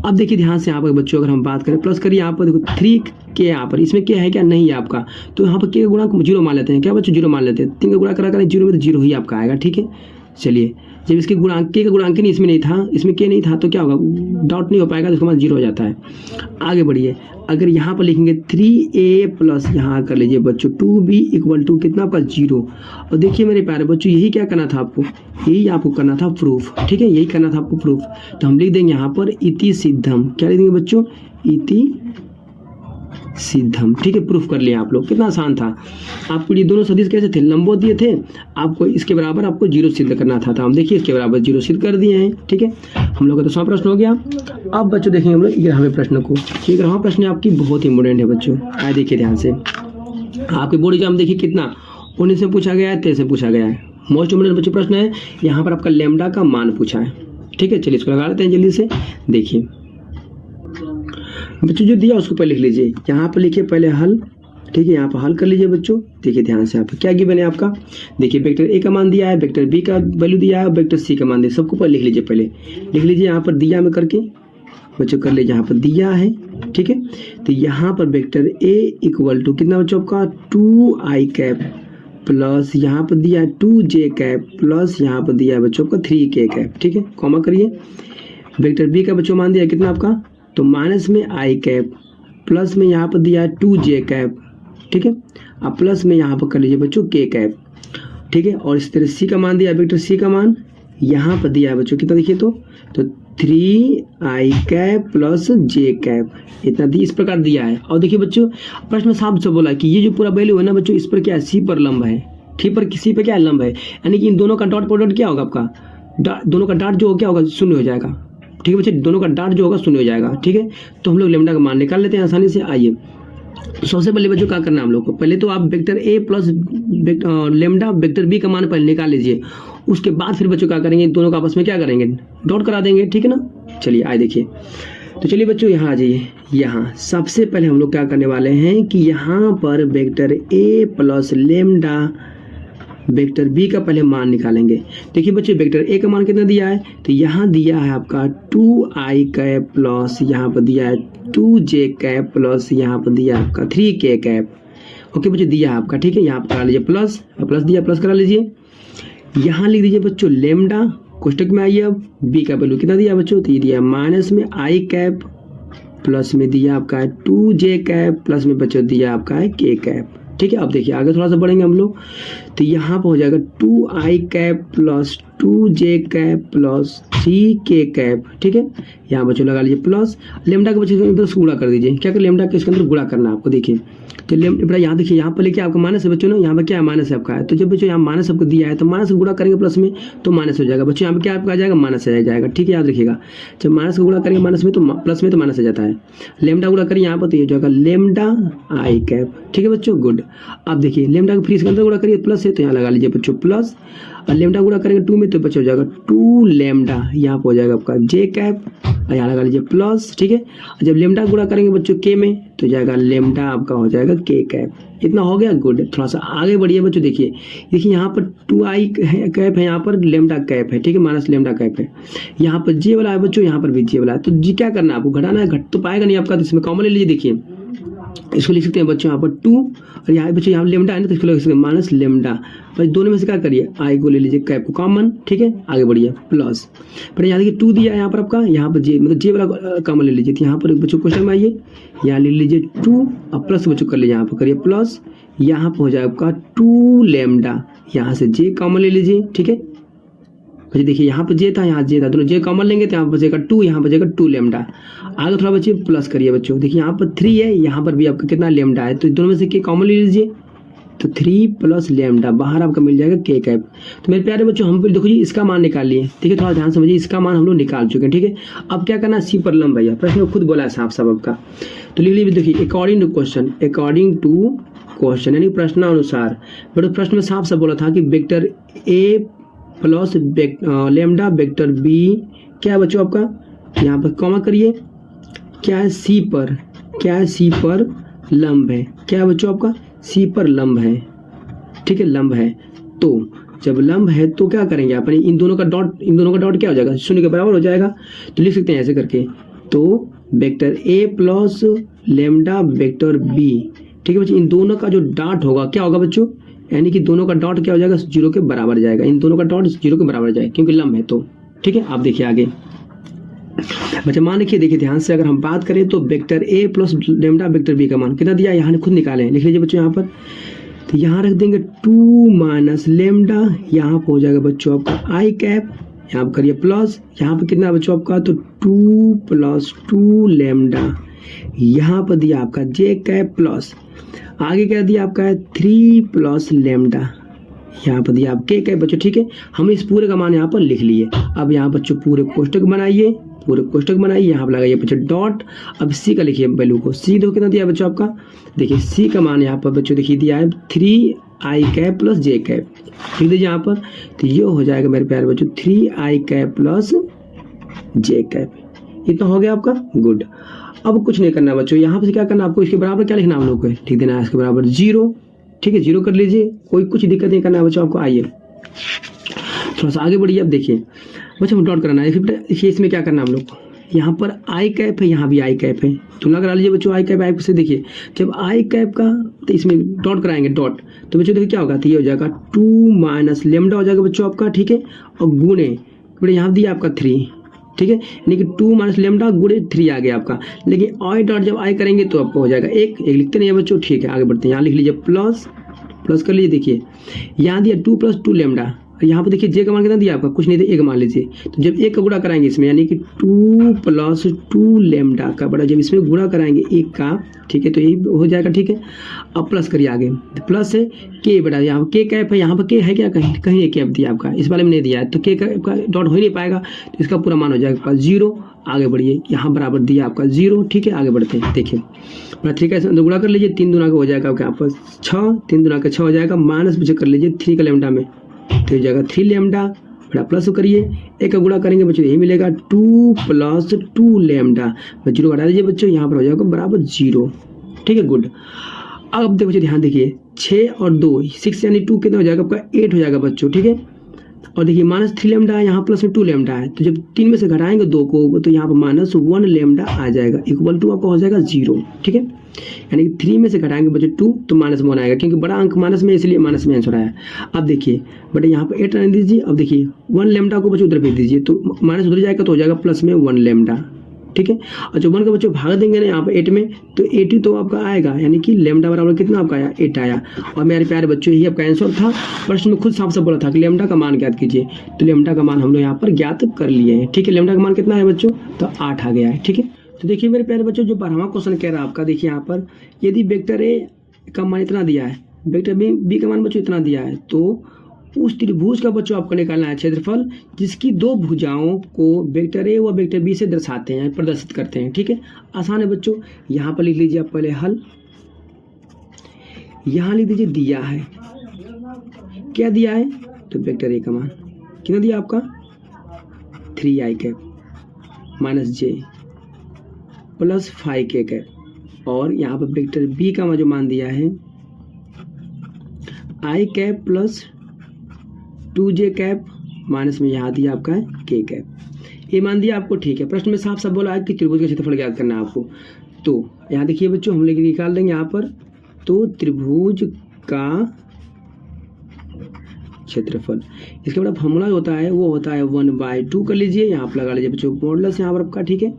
अब देखिए ध्यान से यहाँ पर बच्चों अगर हम बात करें प्लस करिए, यहाँ पर देखो 3 के, यहाँ पर इसमें क्या है क्या नहीं है आपका, तो यहाँ पर के का गुणा 0 मान लेते हैं, क्या बच्चों 0 मान लेते हैं, 3 का गुणा करा करें 0 में तो 0 ही आपका आएगा, ठीक है। चलिए जब इसके गुणांक के का गुणांक नहीं इसमें नहीं था, इसमें के नहीं था, तो क्या होगा, डॉट नहीं हो पाएगा, तो इसका मान 0 हो जाता है। आगे बढ़िए, अगर यहाँ पर लिखेंगे 3a प्लस यहाँ कर लीजिए बच्चों 2b इक्वल टू कितना आपका 0। और देखिए मेरे प्यारे बच्चों यही क्या करना था आपको, यही आपको करना था प्रूफ, ठीक है, यही करना था आपको प्रूफ। तो हम लिख देंगे यहाँ पर इति सिद्धम, क्या लिख देंगे बच्चों, इति सिद्धम, ठीक है, प्रूफ कर लिया आप लोग। कितना आसान था। आपको ये दोनों सदिश कैसे थे, लंबवत दिए थे, आपको इसके बराबर आपको 0 सिद्ध करना था, तो हम देखिए इसके बराबर 0 सिद्ध कर दिए हैं, ठीक है। हम लोग का तो 100 प्रश्न हो गया। अब बच्चों देखेंगे हम लोग 11वें प्रश्न को। 11वां प्रश्न आपकी बहुत इंपॉर्टेंट है बच्चों, आए देखिए ध्यान से। आपके बोर्ड एग्जाम देखिए कितना 19 से पूछा गया है, 23 से पूछा गया है, मोस्ट इंपॉर्टेंट बच्चों प्रश्न है। यहाँ पर आपका लैम्डा का मान पूछा है, ठीक है। चलिए इसको लगा लेते हैं जल्दी से। देखिए बच्चों जो दिया उसको पहले लिख लीजिए, यहाँ पर लिखिए पहले हल, ठीक है, यहाँ पर हल कर लीजिए बच्चों। देखिए ध्यान से, आप क्या गिवन है आपका, देखिए वेक्टर ए का मान दिया है, वेक्टर बी का वैल्यू दिया है, वेक्टर सी का मान दिया, सबको पहले लिख लीजिए, पहले लिख लीजिए यहाँ पर दिया में करके बच्चों, कर लीजिए यहाँ पर दिया है, ठीक है। तो यहाँ पर वेक्टर ए इक्वल टू कितना बच्चों आपका 2i कैप प्लस यहाँ पर दिया है 2j कैप प्लस यहाँ पर दिया है बच्चों का 3k कैप, ठीक है, कॉमा करिए। वेक्टर बी का बच्चों मान दिया कितना आपका, तो माइनस में i कैप प्लस में यहाँ पर दिया है 2j कैप, ठीक है। अब प्लस में यहाँ पर कर लीजिए बच्चों k कैप, ठीक है। और इस तरह सी का मान दिया, वेक्टर सी का मान यहाँ पर दिया है बच्चों कितना, देखिए तो 3i cap plus j cap, इतना इस प्रकार दिया है। और देखिए बच्चों प्रश्न में साफ से बोला कि ये जो पूरा वैल्यू है ना बच्चों, इस पर क्या है, सी पर लंब है, ठीक पर किसी पे क्या है, लंब है, यानी कि इन दोनों का डॉट प्रोडक्ट क्या होगा आपका, दोनों का डॉट जो क्या होगा, शून्य हो जाएगा, ठीक है बच्चे, दोनों का डॉट जो होगा शून्य हो जाएगा, ठीक है। तो हम लोग लैम्डा का मान निकाल लेते हैं आसानी से। आइए सबसे पहले बच्चों क्या करना है हम लोग को, पहले तो आप vector A plus lambda vector B का मान पहले निकाल लीजिए, उसके बाद फिर बच्चों क्या करेंगे, दोनों का आपस में क्या करेंगे, डॉट करा देंगे, ठीक है ना। चलिए आए देखिए, तो चलिए बच्चों यहाँ आ जाइए। यहाँ सबसे पहले हम लोग क्या करने वाले हैं कि यहाँ पर vector A plus lambda vector B का पहले मान निकालेंगे। देखिए बच्चों वेक्टर ए का मान कितना दिया है, तो यहाँ दिया है आपका 2i कैप प्लस यहाँ पर दिया है 2j कैप प्लस यहाँ पर दिया है आपका 3k कैप। ओके बच्चों दिया है आपका, ठीक है। यहाँ पर करा लीजिए प्लस, प्लस दिया प्लस करा लीजिए। यहाँ लिख दीजिए बच्चों लेमडा, कोष्टक में आइए। अब बी का वैल्यू कितना दिया बच्चों, तो ये दिया माइनस में i कैप प्लस में दिया आपका है 2j कैप प्लस में बच्चों दिया आपका है k कैप, ठीक है। अब देखिए आगे थोड़ा सा बढ़ेंगे हम लोग, तो यहाँ पर हो जाएगा 2i cap plus 2j cap plus 3k cap, ठीक है। यहाँ बच्चों लगा लीजिए प्लस लेमडा के बच्चों के अंदर गुणा कर दीजिए। क्या कर लेमडा के इसके अंदर गुणा करना है आपको। देखिए तो लेमडा यहाँ देखिए यहाँ पर लेके आपका माइनस है बच्चों ना, यहाँ पर क्या है माइनस है आपका है। तो जब बच्चों यहाँ माइनस आपको दिया है तो माइनस को गुणा करेंगे प्लस में तो माइनस हो जाएगा बच्चों। यहाँ पे क्या आपका आ जाएगा माइनस आ जाएगा, ठीक है। याद रखिएगा जब माइनस को गुणा करेंगे माइनस में तो प्लस में तो माइनस आ जाता है। लेमडा गुणा करिए यहाँ पर तो ये जाएगा लेमडा आई कैप, ठीक है बच्चों गुड। अब देखिए लेमडा को फ्री इसके अंदर गुणा करिए प्लस है तो यहाँ लगा लीजिए बच्चों प्लस, और लेमडा गुणा करेंगे 2 में तो बच्चों हो जाएगा 2 लेमडा, यहाँ पर हो जाएगा आपका j कैप, यहाँ लगा लीजिए प्लस, ठीक है। जब लेमडा गुणा करेंगे बच्चों k में तो जाएगा लेमडा आपका हो जाएगा k कैप। इतना हो गया गुड। थोड़ा सा आगे बढ़िए बच्चों, देखिए देखिए यहाँ पर 2i कैप है, यहाँ पर लेमडा कैप है, ठीक है, माइनस लेमडा कैप है। यहाँ पर j वाला है बच्चों, यहाँ पर भी j वाला है। तो जी क्या करना है आपको, घटाना है, घट तो पाएगा नहीं आपका, तो इसमें कॉमन ले लीजिए। देखिए इसको लिख सकते हैं बच्चों यहाँ पर 2 और यहाँ बच्चों यहाँ लेमडा है ना तो इसको लिख सकते हैं माइनस लेमडा। पर दोनों में से क्या करिए आई को ले लीजिए कैप को कॉमन, ठीक है। आगे बढ़िए प्लस, पर यहाँ देखिए 2 दिया है यहाँ पर आपका, यहाँ पर जे मतलब जे वाला कॉमन ले लीजिए। तो यहाँ पर बच्चों क्वेश्चन में आइए, यहाँ ले लीजिए 2 और प्लस बच्चों कर लीजिए, यहाँ पर करिए प्लस, यहाँ पर हो जाएगा आपका 2 लेमडा, यहाँ से जे कॉमन ले लीजिए, ठीक है। देखिए यहाँ पर जे था यहाँ जे था, दोनों जे कॉमन लेंगे तो यहाँ बचेगा 2, यहाँ बचेगा 2 लेमडा। आगे थोड़ा बच्चे प्लस करिए बच्चों, देखिए यहाँ पर 3 है, यहाँ पर भी आपका कितना लेमडा है, तो दोनों में से के कॉमन ले लीजिए तो 3 प्लस लेमडा, बाहर आपका मिल जाएगा के कैप। तो मेरे प्यारे बच्चों हम देखो जी इसका मान निकाल लिए, ठीक है। थोड़ा ध्यान समझिए, इसका मान हम लोग निकाल चुके हैं, ठीक है। अब क्या करना है, सी पर लंब भैया, प्रश्न में खुद बोला है साफ साफ आपका। तो लिख लीजिए देखिए अकॉर्डिंग टू क्वेश्चन यानी प्रश्नानुसार। बट प्रश्न में साफ साफ बोला था कि vector A plus lambda vector B क्या है बच्चों आपका, यहाँ पर कॉमा करिए, क्या है सी पर, क्या है सी पर लंब है, क्या है बच्चों आपका सी पर लंब है, ठीक है लंब है। तो जब लंब है तो क्या करेंगे अपने इन दोनों का डॉट क्या हो जाएगा, 0 के बराबर हो जाएगा। तो लिख सकते हैं ऐसे करके, तो vector A plus lambda vector B, ठीक है बच्चों। इन दोनों का जो डॉट होगा क्या होगा बच्चों, यानी कि दोनों का डॉट क्या हो जाएगा 0 के बराबर जाएगा, इन दोनों का डॉट 0 के बराबर जाएगा क्योंकि लंब है तो, ठीक है। आप देखिए आगे बच्चा मान लिखिए, देखिए ध्यान से अगर हम बात करें तो vector A plus lambda vector B का मान कितना दिया यहाँ खुद निकालें, लिख लीजिए बच्चों यहाँ पर। तो यहाँ रख देंगे 2 माइनस लेमडा, यहाँ पर हो जाएगा बच्चों आपका आई कैप, यहाँ पर करिए प्लस, यहाँ पर कितना बच्चों आपका तो 2 प्लस 2 लेमडा, यहाँ पर दिया आपका जे कैप प्लस, आगे क्या दिया आपका है 3 प्लस लेमडा, यहाँ पर दिया आप के कैप बच्चों, ठीक है। हम इस पूरे का मान यहाँ पर लिख लिए। अब यहाँ बच्चों पूरे कोष्टक बनाइए, यहाँ पर लगाइए बच्चों डॉट। अब सी का लिखिए वैल्यू को, सी देखो कितना दिया बच्चों आपका, देखिए सी का मान यहाँ पर बच्चों देखिए दिया है 3i कैप प्लस जे कैप, लिख दीजिए यहाँ पर। तो ये हो जाएगा मेरे प्यारे बच्चों 3i कैप प्लस जे कैप। इतना हो गया आपका गुड। अब कुछ नहीं करना बच्चों, यहाँ पे क्या करना आपको, इसके बराबर क्या लिखना हम लोग को, लिख देना है इसके बराबर 0, ठीक है 0 कर लीजिए, कोई कुछ दिक्कत नहीं करना है बच्चों आपको। आइए थोड़ा सा आगे बढ़िए, अब देखिए बच्चों हम डॉट कराना है। देखिए इसमें क्या करना है हम लोग को, यहाँ पर आई कैप है, यहाँ भी आई कैप है, तुलना करा लीजिए बच्चों आई कैप आई से। देखिए जब आई कैप का तो इसमें डॉट कराएंगे डॉट, तो बच्चों देखिए क्या होगा, तो ये हो जाएगा 2 माइनस लेमडा हो जाएगा बच्चों आपका, ठीक है। और गुणे यहाँ दिया आपका 3, ठीक है, यानी कि 2 माइनस लेमडा गुणे 3 आ गया आपका। लेकिन आई डॉट जब आई करेंगे तो आपको हो जाएगा एक लिखते नहीं है बच्चों, ठीक है। आगे बढ़ते हैं, यहाँ लिख लीजिए प्लस कर लीजिए। देखिए यहाँ दिया 2 प्लस 2 लेमडा, यहाँ पे देखिए जे का मान कितना दिया आपका, कुछ नहीं दिया, 1 मान लीजिए। तो जब 1 का गुणा कराएंगे इसमें, यानी कि 2 प्लस 2 लेमडा का बड़ा जब इसमें गुणा कराएंगे 1 का, ठीक है, तो यही हो जाएगा, ठीक है। अब प्लस करिए आगे, तो प्लस है के बड़ा, यहाँ के कैप है, यहाँ पर के है क्या, कहीं कैप दिया आपका, इस वाले में नहीं दिया है, तो के का डॉट हो ही नहीं पाएगा, तो इसका पूरा मान हो जाएगा 0। आगे बढ़िए, यहाँ बराबर दिया आपका 0, ठीक है। आगे बढ़ते हैं, देखिए 3 का गुणा कर लीजिए, 3 दूना का हो जाएगा आपके यहाँ पर 6, 3 दूना का 6 हो जाएगा, माइनस बच्चे कर लीजिए 3 का लेमडा में, तो हो जाएगा 3 लेमडा, बड़ा प्लस करिए, एक का गुणा करेंगे बच्चों यही मिलेगा 2 + 2 लैम्डा, जीरो हटा दीजिए बच्चों, यहाँ पर हो जाएगा बराबर 0। ठीक है, गुड। अब देखो बच्चों ध्यान देखिए, 6 और 2 6 यानी 2 कितना हो जाएगा आपका 8 हो जाएगा बच्चों। ठीक है, और देखिए -3 लैम्डा है, यहाँ प्लस में 2 लैम्डा है, तो जब 3 में से घटाएंगे 2 को तो यहाँ पर -1 लैम्डा आ जाएगा, इक्वल टू आपका हो जाएगा 0। ठीक है, यानी कि 3 में से घटाएंगे बच्चों 2 तो -1 आएगा, क्योंकि बड़ा अंक माइनस में इसलिए माइनस में आंसर आया। अब देखिए बट यहाँ पर 8 रहने दीजिए। अब देखिए 1 लैम्डा को बच्चों उधर भेज दीजिए, तो माइनस उधर जाएगा तो हो जाएगा प्लस में 1 लैम्डा। ठीक है, और जब 1 का बच्चों भाग देंगे ना यहाँ पर 8 में तो 8 ही तो आपका आएगा, यानी कि लैम्डा बराबर कितना आपका आया 8 आया। और मेरे प्यारे बच्चों यही आपका आंसर था। प्रश्न में खुद साफ साफ बोला था कि लैम्डा का मान ज्ञात कीजिए, तो लैम्डा का मान हम लोग यहाँ पर ज्ञात कर लिए हैं। ठीक है, लैम्डा का मान कितना है बच्चों, तो 8 आ गया है। ठीक है, तो देखिए मेरे प्यारे बच्चों जो 12वां क्वेश्चन कह रहा है आपका, देखिए यहाँ पर यदि वेक्टर ए का मान इतना दिया है, वेक्टर बी का मान बच्चों इतना दिया है, तो उस त्रिभुज का बच्चों आपको निकालना है क्षेत्रफल जिसकी दो भुजाओं को वेक्टर ए व वेक्टर बी से दर्शाते हैं, प्रदर्शित करते हैं। ठीक है, आसान है बच्चों, यहाँ पर लिख लीजिए आप पहले हल, यहाँ लिख दीजिए दिया है, क्या दिया है, तो वेक्टर ए का मान कितना दिया आपका 3i cap -j + 5k cap, और यहाँ पर वेक्टर बी का जो मान दिया है i cap + 2j cap minus में यहाँ दिया आपका है k कैप, ये मान दिया आपको। ठीक है, प्रश्न में साफ साफ बोला है कि त्रिभुज का क्षेत्रफल ज्ञात करना है आपको। तो यहाँ देखिए बच्चों हम लेके निकाल देंगे यहाँ पर, तो त्रिभुज का क्षेत्रफल, इसका बड़ा फॉर्मूला होता है वो होता है 1/2 कर लीजिए, यहाँ पर लगा लीजिए बच्चों मॉडुलस यहाँ पर आपका। ठीक है,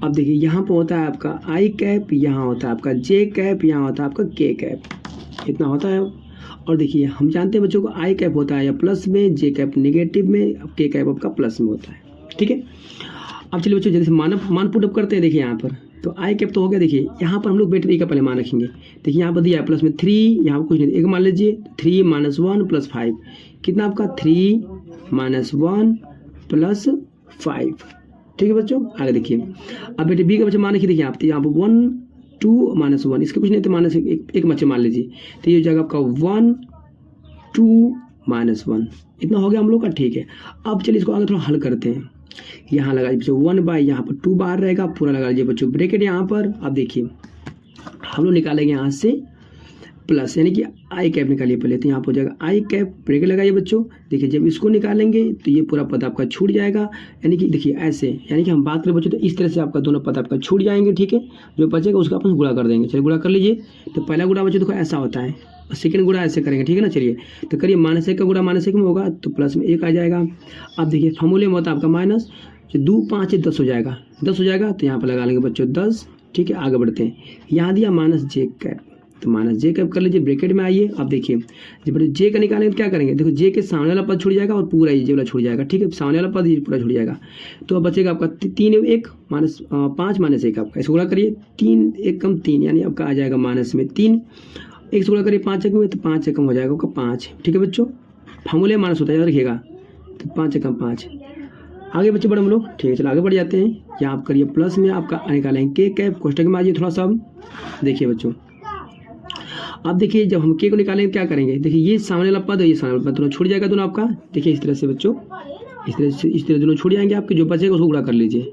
अब देखिए यहाँ पर होता है आपका i कैप, यहाँ होता है आपका j कैप, यहाँ होता है आपका k कैप, इतना होता है। और देखिए हम जानते हैं बच्चों को i कैप होता है या प्लस में, j कैप नेगेटिव में, k कैप आपका प्लस में होता है। ठीक है, अब चलिए बच्चों जैसे मान पुट अप करते हैं। देखिए यहाँ पर तो i कैप तो हो गया, देखिए यहाँ पर हम लोग वेक्टर ए का पहले मान रखेंगे। देखिए यहाँ पर दिया है प्लस में 3, यहाँ पर कुछ नहीं, एक मान लीजिए 3 - 1 + 5, कितना आपका 3 - 1 + 5। ठीक है बच्चों, आगे देखिए अब बेटे बी का बच्चा मान रखिए, देखिए आप यहाँ पर 1 2 - 1, इसका कुछ नहीं तो माइनस एक बच्चे मान लीजिए, तो ये हो जाएगा आपका 1 2 - 1, इतना हो गया हम लोग का। ठीक है, अब चलिए इसको आगे थोड़ा हल करते हैं। यहाँ लगा बच्चों 1/, यहाँ पर 2 बाहर रहेगा, पूरा लगा लीजिए बच्चों ब्रैकेट यहाँ पर। अब देखिए हम लोग निकालेंगे यहाँ से प्लस, यानी कि i कैप निकालिए पहले, तो यहाँ पर हो जाएगा i कैप, ब्रैकेट लगाइए बच्चों। देखिए जब इसको निकालेंगे तो ये पूरा पद आपका छूट जाएगा, यानी कि देखिए ऐसे, यानी कि हम बात करें बच्चों तो इस तरह से आपका दोनों पद आपका छूट जाएंगे। ठीक है, जो बचेगा उसका अपन गुणा कर देंगे। चलिए गुणा कर लीजिए, तो पहला गुणा बच्चों देखो ऐसा होता है, और सेकंड गुणा ऐसे करेंगे। ठीक है ना, चलिए तो करिए -1 का गुणा -1 में होगा तो प्लस में 1 आ जाएगा। अब देखिए फॉर्मूले में होता है आपका माइनस, 2 5 10 हो जाएगा, 10 हो जाएगा, तो यहाँ पर लगा लेंगे बच्चों 10। ठीक है, आगे बढ़ते हैं, यहाँ दिया -j कैप, तो -j कैप कर लीजिए, ब्रैकेट में आइए। अब देखिए जब j का निकालेंगे तो क्या करेंगे, देखो j के सामने वाला पद छूट जाएगा और पूरा ये वाला छूट जाएगा। ठीक है, सामने वाला पद ये पूरा छूट जाएगा, तो अब बचेगा आपका 3 1 -5 -1 आपका, इसको गुणा करिए 3 1 कम 3, यानी आपका आ जाएगा माइनस में 3, एक से गुणा करिए 5 1 में, तो 5 1 कम हो जाएगा आपका 5। ठीक है बच्चों, फॉर्मूले माइनस होता है याद रखिएगा, तो 5 1 कम 5। आगे बच्चे बढ़े हम लोग। ठीक है, चलो आगे बढ़ जाते हैं। यहाँ आप करिए प्लस में आपका निकालेंगे k कैप, कोष्टक में आइए थोड़ा सा। देखिए बच्चों अब देखिए जब हम k को निकालेंगे क्या करेंगे, देखिए ये सामने वाला पद और ये सामने वाला पद दोनों छूट जाएगा दोनों आपका। देखिए इस तरह से बच्चों, इस तरह दोनों छूट जाएंगे आपके, जो बचेगा उसको गुणा कर लीजिए।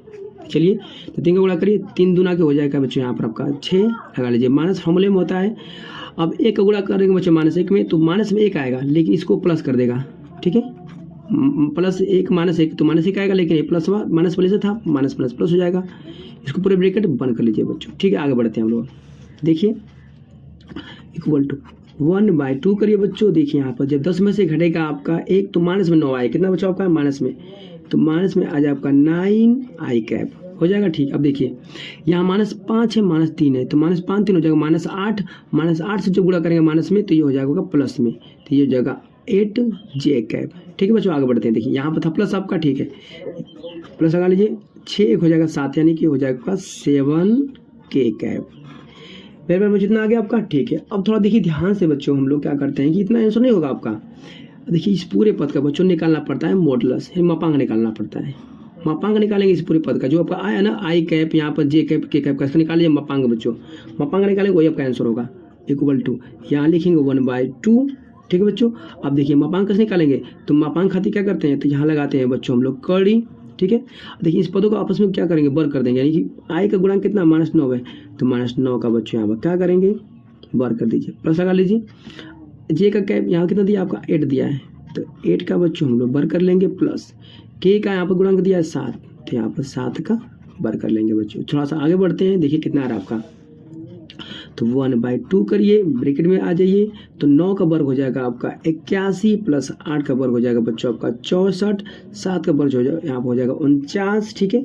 चलिए तो 3 का गुणा करिए, 3 दूना के हो जाएगा बच्चों यहाँ पर आपका 6 लगा लीजिए, माइनस फॉर्मूले में होता है। अब 1 का गुणा करेंगे बच्चों -1 में, तो माइनस में 1 आएगा, लेकिन इसको प्लस कर देगा। ठीक है, +1 -1 तो -1 आएगा, लेकिन ये प्लस माइनस वाले से था, माइनस प्लस प्लस हो जाएगा। इसको पूरे ब्रैकेट बंद कर लीजिए बच्चों। ठीक है, आगे बढ़ते हैं हम लोग। देखिए इक्वल टू 1/2 करिए बच्चों। देखिए यहाँ पर जब 10 में से घटेगा आपका 1 तो माइनस में 9 आए, कितना बचा आपका माइनस में, तो माइनस में आ जाए आपका 9i कैप हो जाएगा। ठीक, अब देखिए यहाँ -5 है, -3 है, तो -5 3 हो जाएगा -8, -8 से जो गुणा करेंगे माइनस में तो ये हो जाएगा प्लस में, तो ये हो जाएगा 8j कैप। ठीक है बच्चों, आगे बढ़ते हैं। देखिए यहाँ पर था प्लस आपका, ठीक है प्लस लगा लीजिए, 6 1 हो जाएगा 7, यानी कि हो जाएगा 7k कैप। मेरे में जितना आ गया आपका। ठीक है, अब थोड़ा देखिए ध्यान से बच्चों, हम लोग क्या करते हैं कि इतना आंसर नहीं होगा आपका। देखिए इस पूरे पद का बच्चों निकालना पड़ता है मॉडुलस, मापांक निकालना पड़ता है। मापांक निकालेंगे इस पूरे पद का, जो आपका आया ना i कैप, यहाँ पर j कैप k कैप का, इसका निकालिए मापांक बच्चों। मापांक निकालेंगे वही आपका आंसर होगा, इक्वल टू यहाँ लिखेंगे 1/2 ठीक है बच्चों। अब देखिए मापांक कैसे निकालेंगे, तो मापांक खातिर क्या करते हैं, तो यहाँ लगाते हैं बच्चों हम लोग कड़ी। ठीक है, देखिए इस पदों को आपस में क्या करेंगे, वर्ग कर देंगे, यानी कि आई का गुणांक कितना -9 है, तो -9 का बच्चों यहाँ पर क्या करेंगे, वर्ग कर दीजिए, प्लस लगा लीजिए। जे का कैप यहाँ कितना दिया आपका 8 दिया है, तो 8 का बच्चों हम लोग वर्ग कर लेंगे, प्लस के का यहाँ पर गुणांक दिया है 7, तो यहाँ पर 7 का वर्ग कर लेंगे बच्चों। थोड़ा सा आगे बढ़ते हैं, देखिए कितना आ रहा है आपका, तो 1/2 करिए, ब्रैकेट में आ जाइए, तो 9 का वर्ग हो जाएगा आपका 81 प्लस 8 का वर्ग हो जाएगा बच्चों आपका 64, 7 का वर्ग हो जाएगा यहाँ पर हो जाएगा 49। ठीक है,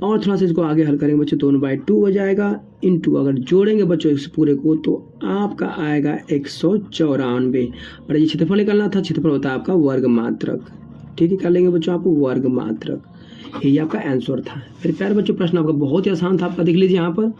और थोड़ा सा इसको आगे हल करेंगे बच्चों, तो 1/2 हो जाएगा, इंटू अगर जोड़ेंगे बच्चों इस पूरे को तो आपका आएगा 194। और ये क्षेत्रफल निकालना था, क्षेत्रफल होता है आपका वर्ग मात्रक। ठीक है, कर लेंगे बच्चों आप वर्ग मात्रक, यही आपका आंसर था। फिर प्यारे बच्चों प्रश्न आपका बहुत ही आसान था, आपका देख लीजिए यहाँ पर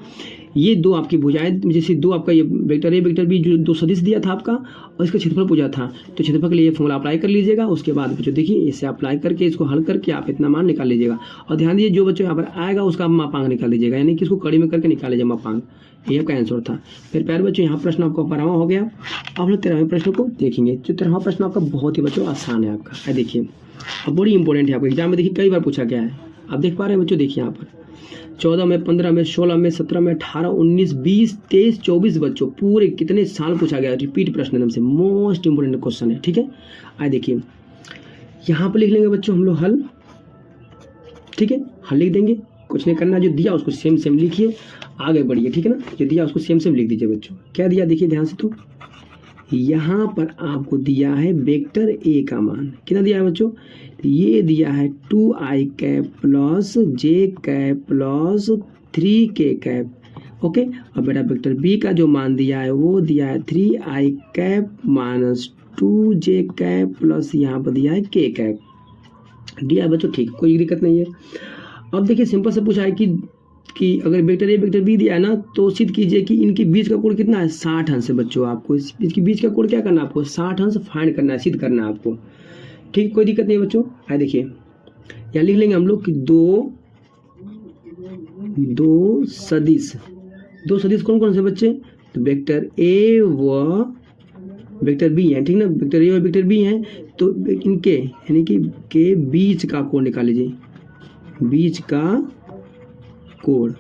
ये दो आपकी भुजाएं, जैसे दो आपका ये वेक्टर ए वेक्टर बी जो दो सदिश दिया था आपका और इसका क्षेत्रफल पूछा था, तो क्षेत्रफल के लिए ये फॉर्मूला अप्लाई कर लीजिएगा। उसके बाद बच्चों देखिए इसे अप्लाई करके इसको हल करके आप इतना मान निकाल लीजिएगा। और ध्यान दीजिए जो बच्चों यहाँ पर आएगा उसका मापांक निकाल लीजिएगा, यानी कि इसको कड़ी में करके निकाल लीजिए मापांक, ये आपका आंसर था। फिर प्यारे बच्चों यहाँ प्रश्न आपका 12वां हो गया। अब लोग 13वें प्रश्न को देखेंगे। जो 13वां प्रश्न आपका बहुत ही बच्चों आसान है आपका, देखिए अब बड़ी इंपॉर्टेंट है आपको, एग्जाम में देखिए कई बार पूछा गया है। आप देख पा रहे हैं बच्चों, देखिए यहाँ पर 14 में, 15 में, 16 में, 17 में, 18, 19, 20, 23, 24 बच्चों पूरे कितने साल पूछा गया, रिपीट प्रश्न एकदम से मोस्ट इंपोर्टेंट क्वेश्चन है। ठीक है, आइए देखिए यहाँ पर लिख लेंगे बच्चों हम लोग हल। ठीक है, हल लिख देंगे, कुछ नहीं करना, जो दिया उसको सेम सेम लिखिए, आगे बढ़िए। ठीक है ना, जो दिया उसको सेम सेम लिख दीजिए बच्चों। क्या दिया देखिए ध्यान से, तो यहाँ पर आपको दिया है वेक्टर ए का मान कितना दिया है बच्चों, ये दिया है 2i cap plus j cap plus 3k cap. Okay, और बेटा वेक्टर बी का जो मान दिया है वो दिया है 3i cap minus 2j cap plus यहाँ पर दिया है k कैप दिया है बच्चों। ठीक, कोई दिक्कत नहीं है। अब देखिए सिंपल से पूछा है कि अगर वेक्टर ए वेक्टर बी दिया है ना, तो सिद्ध कीजिए कि इनके बीच का कोण कितना है, 60 अंश है बच्चों। आपको इसके बीच का कोण क्या करना है, आपको 60 अंश फाइंड करना है, सिद्ध करना है आपको। ठीक, कोई दिक्कत नहीं है बच्चों। आइए देखिए यहाँ लिख लेंगे हम लोग कि दो सदिश कौन कौन से बच्चे, तो वेक्टर ए व वेक्टर बी है। ठीक ना, वेक्टर ए और वेक्टर बी हैं, तो इनके यानी कि के बीच का कोण निकाल लीजिए, बीच का कोण।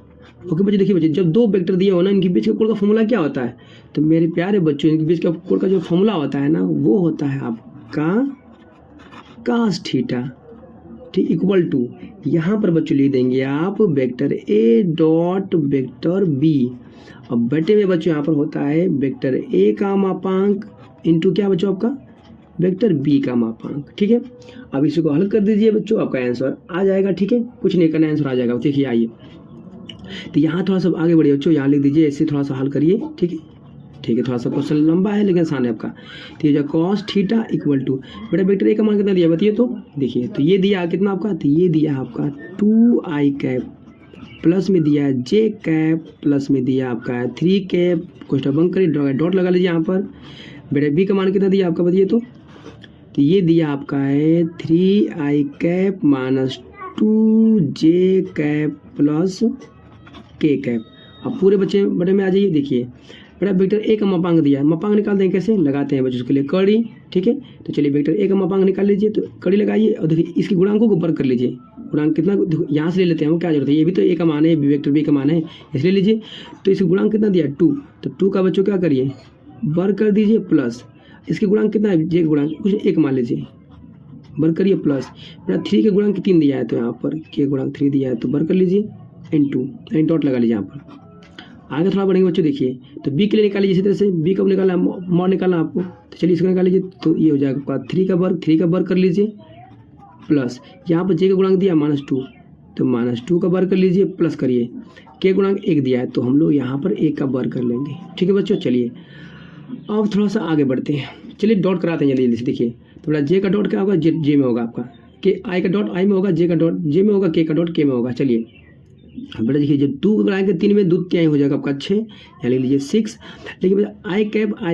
ओके बच्चे, देखिए बच्चे जब दो वेक्टर दिए हो ना, इनके बीच का कोण का फॉर्मूला क्या होता है, तो मेरे प्यारे बच्चों इनके बीच का कोण का जो फॉर्मूला होता है ना, वो होता है आपका cos थीटा। ठीक, इक्वल टू यहाँ पर बच्चों लिख देंगे आप vector A dot vector B. अब बटे में बच्चों यहाँ पर होता है वेक्टर ए का मापांक इंटू क्या बच्चों आपका वेक्टर बी का मापांक। ठीक है, अब इसी को हल कर दीजिए बच्चों, आपका आंसर आ जाएगा। ठीक है, कुछ नहीं करना, आंसर आ जाएगा। देखिए आइए, तो यहाँ थोड़ा सा आगे बढ़िए बच्चों, यहाँ लिख दीजिए, ऐसे थोड़ा सा हल करिए। ठीक है, ठीक है, थोड़ा सा क्वेश्चन लंबा है लेकिन आसान है आपका। तो ये जो cos थीटा इक्वल टू बेटा वेक्टर ए का मान कितना दिया बताइए, तो देखिए तो ये दिया कितना आपका, तो ये दिया आपका 2i कैप प्लस में दिया है j कैप प्लस में दिया आपका है 3 कैप, क्वेश्चन बंक करिए, डॉट लगा लीजिए यहाँ पर। बेटा बी का मान कितना दिया आपका बताइए, तो ये दिया आपका है 3i cap minus 2j cap plus k cap. अब पूरे बच्चे बड़े में आ जाइए, देखिए बेटा वेक्टर ए का मापांक दिया है, मापांक निकाल देंगे कैसे, लगाते हैं बच्चों उसके लिए कड़ी। ठीक है, तो चलिए वेक्टर ए का मापांक निकाल लीजिए, तो कड़ी लगाइए और देखिए इसके गुणांकों को वर्ग कर लीजिए। गुणांक कितना यहाँ से ले लेते हैं, वो क्या जरूरत है, ये भी तो ए का मान है, वेक्टर बी का मान है, इसलिए लीजिए। तो इसके गुणांक कितना दिया 2, तो 2 का बच्चों क्या करिए वर्ग कर दीजिए, प्लस इसके गुणांक कितना है, जे गुणांक कुछ एक मान लीजिए, वर्ग करिए, प्लस बेटा 3 के गुणांक 3 दिया है, तो यहाँ पर के गुणांक 3 दिया है, तो वर्ग कर लीजिए, इंटू डॉट लगा लीजिए यहाँ पर। आगे थोड़ा बढ़ेंगे बच्चों, देखिए तो बी के लिए निकाल लीजिए इसी तरह से, बी कब निकालना है, मॉड निकालना आपको, तो चलिए इसको निकाल लीजिए। तो ये हो जाएगा आपका 3 का वर्ग कर लीजिए, प्लस यहाँ पर जे का गुणांक दिया -2, तो -2 का वर्ग कर लीजिए, प्लस करिए के गुणांक 1 दिया है, तो हम लोग यहाँ पर 1 का वर्ग कर लेंगे। ठीक है बच्चों, चलिए अब थोड़ा सा आगे बढ़ते हैं, चलिए डॉट कराते हैं जल्दी से। देखिए तो बेटा जे का डॉट क्या होगा, जे में होगा आपका, के आई का डॉट आई में होगा, जे का डॉट जे में होगा, के का डॉट के में होगा। चलिए बेटा देखिए जब 2 कराएंगे 3 में 2 क्या हो जाएगा आपका 6, यहाँ लिख लीजिए 6। लेकिन बेटा आई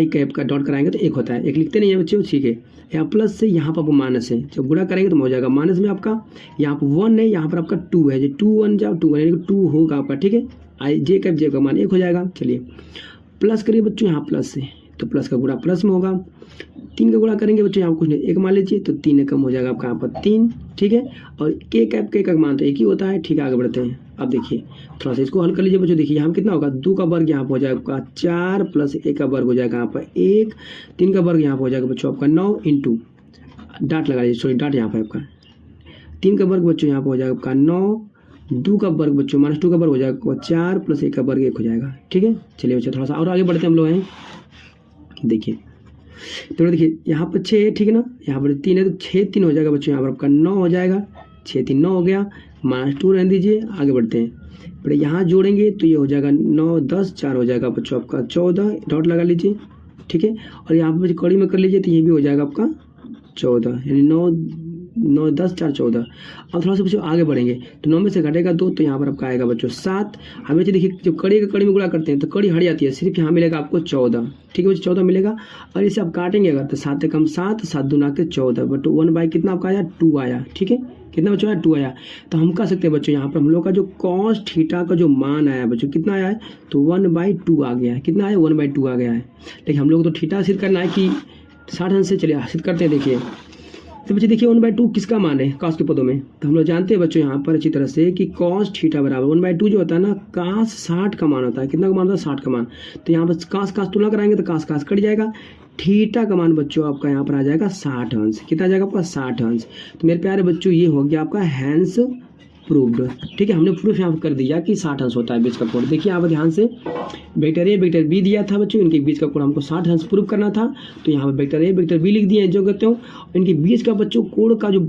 कैप का डॉट कराएंगे तो 1 होता है, 1 लिखते नहीं है बच्चों। ठीक है, यहाँ प्लस से यहाँ पर आपको माइनस है, जब गुणा करेंगे तो हो जाएगा माइनस में आपका, यहाँ पर 1 है, यहाँ पर आपका 2 है, जो 2 1 जाओ 2 यानी कि 2 होगा आपका। ठीक है, आई जे कैप जे का मान 1 हो जाएगा। चलिए प्लस करिए बच्चों यहाँ प्लस से, तो प्लस का गुणा प्लस में होगा, 3 का गुणा करेंगे बच्चों यहाँ कुछ नहीं 1 मान लीजिए, तो 3 कम हो जाएगा आपका यहाँ पर 3, ठीक है। और के का मान तो एक ही होता है, ठीक है। आगे बढ़ते हैं। अब देखिए थोड़ा सा इसको हल कर लीजिए बच्चों। देखिए यहाँ कितना होगा, 2 का वर्ग यहाँ पर हो जाएगा आपका 4 प्लस 1 का वर्ग हो जाएगा यहाँ पर 1, 3 का वर्ग यहाँ पर हो जाएगा बच्चों आपका 9 इंटू डाट लगा लीजिए, सॉरी डाट यहाँ पर आपका 3 का वर्ग बच्चों यहाँ पर हो जाएगा आपका 9, 2 का वर्ग बच्चों -2 का वर्ग हो जाएगा 4 प्लस 1 का वर्ग 1 हो जाएगा, ठीक है। चलिए बच्चों थोड़ा सा और आगे बढ़ते हैं हम लोग हैं। देखिए तो देखिए यहाँ पर 6 है, ठीक है ना, यहाँ पर 3 है तो 6 3 हो जाएगा बच्चों यहाँ पर आपका 9 हो जाएगा, 6 3 9 हो गया, -2 रहने दीजिए। आगे बढ़ते हैं, फिर यहाँ जोड़ेंगे तो ये हो जाएगा 9 10 4 हो जाएगा बच्चों आपका 14, डॉट लगा लीजिए, ठीक है। और यहाँ पर कड़ी में कर लीजिए तो ये भी हो जाएगा आपका 14, यानी 9 10 4 14। अब थोड़ा सा बच्चों आगे बढ़ेंगे तो 9 में से घटेगा 2 तो यहाँ पर आपका आएगा बच्चों 7। अब बच्चे देखिए जब कड़ी का कड़ी में गुणा करते हैं तो कड़ी हट जाती है, सिर्फ यहाँ मिलेगा आपको 14, ठीक है बच्चों 14 मिलेगा। और इसे आप काटेंगे अगर तो 7 कम 7, 7 दूना के 14, बट 1/, कितना आपका आया 2 आया, ठीक है। कितना बच्चों आया 2 आया। तो हम कह सकते हैं बच्चों यहाँ पर हम लोग का जो कॉस थीटा का जो मान आया बच्चों कितना आया है, तो 1/2 आ गया है। कितना आया 1/2 आ गया है। लेकिन हम लोग तो थीटा सिद्ध करना है कि 60 अंश से, चलिए सिद्ध करते हैं। देखिए तो बच्चे देखिए 1/2 किसका मान है कॉस के पदों में, तो हम लोग जानते हैं बच्चों यहाँ पर अच्छी तरह से कि कॉस थीटा बराबर 1/2 जो होता है ना कॉस 60 का मान होता है। कितना का मान होता है 60 का मान। तो यहाँ पर कॉस तुलना कराएंगे तो कॉस कट जाएगा, थीटा का मान बच्चों आपका यहाँ पर आ जाएगा 60 अंश। कितना आ जाएगा आपका 60 अंश। तो मेरे प्यारे बच्चों ये हो गया आपका हैंस प्रूव्ड, ठीक है। हमने प्रूफ यहाँ कर दिया कि 60 अंश होता है बीच का कोण। देखिए यहाँ पर ध्यान से वेक्टर ए वेक्टर बी दिया था बच्चों, इनके बीच का कोण हमको 60 अंश प्रूव करना था। तो यहाँ पर वेक्टर ए वेक्टर बी लिख दिए जो कहते हो। इनके बीच का बच्चों कोण का जो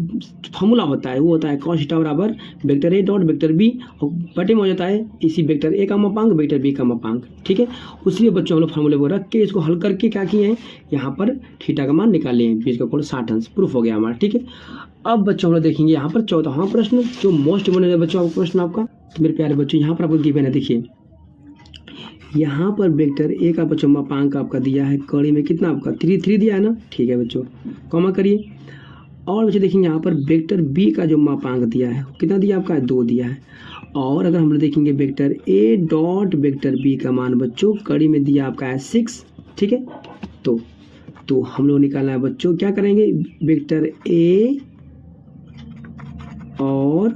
फॉर्मूला होता है वो होता है कॉस थीटा बराबर vector A dot vector B, और बटे में हो जाता है इसी वेक्टर ए का मापांक वेक्टर बी का मापांक, ठीक है। उसी बच्चों हम लोग फॉर्मूले को रख के इसको हल करके क्या किए हैं, यहाँ पर थीटा का मान निकाले हैं, बीच का कोण 60 अंश प्रूफ हो गया हमारा, ठीक है। अब बच्चों हम लोग देखेंगे यहाँ पर 14वां प्रश्न जो मोस्ट बने बच्चों आपका प्रश्न आपका। तो मेरे प्यारे बच्चों यहाँ पर आपको गिवन है, देखिए यहाँ पर वेक्टर ए का बच्चों मापांक आपका दिया है कड़ी में कितना आपका 3 दिया है ना, ठीक है बच्चों कॉमा करिए। और बच्चों देखेंगे यहाँ पर वेक्टर बी का जो मापांक दिया है कितना दिया आपका 2 दिया है। और अगर हम लोग देखेंगे vector A dot vector B का मान बच्चों कड़ी में दिया आपका है 6, ठीक है। तो हम लोग निकालना है बच्चों, क्या करेंगे वेक्टर ए और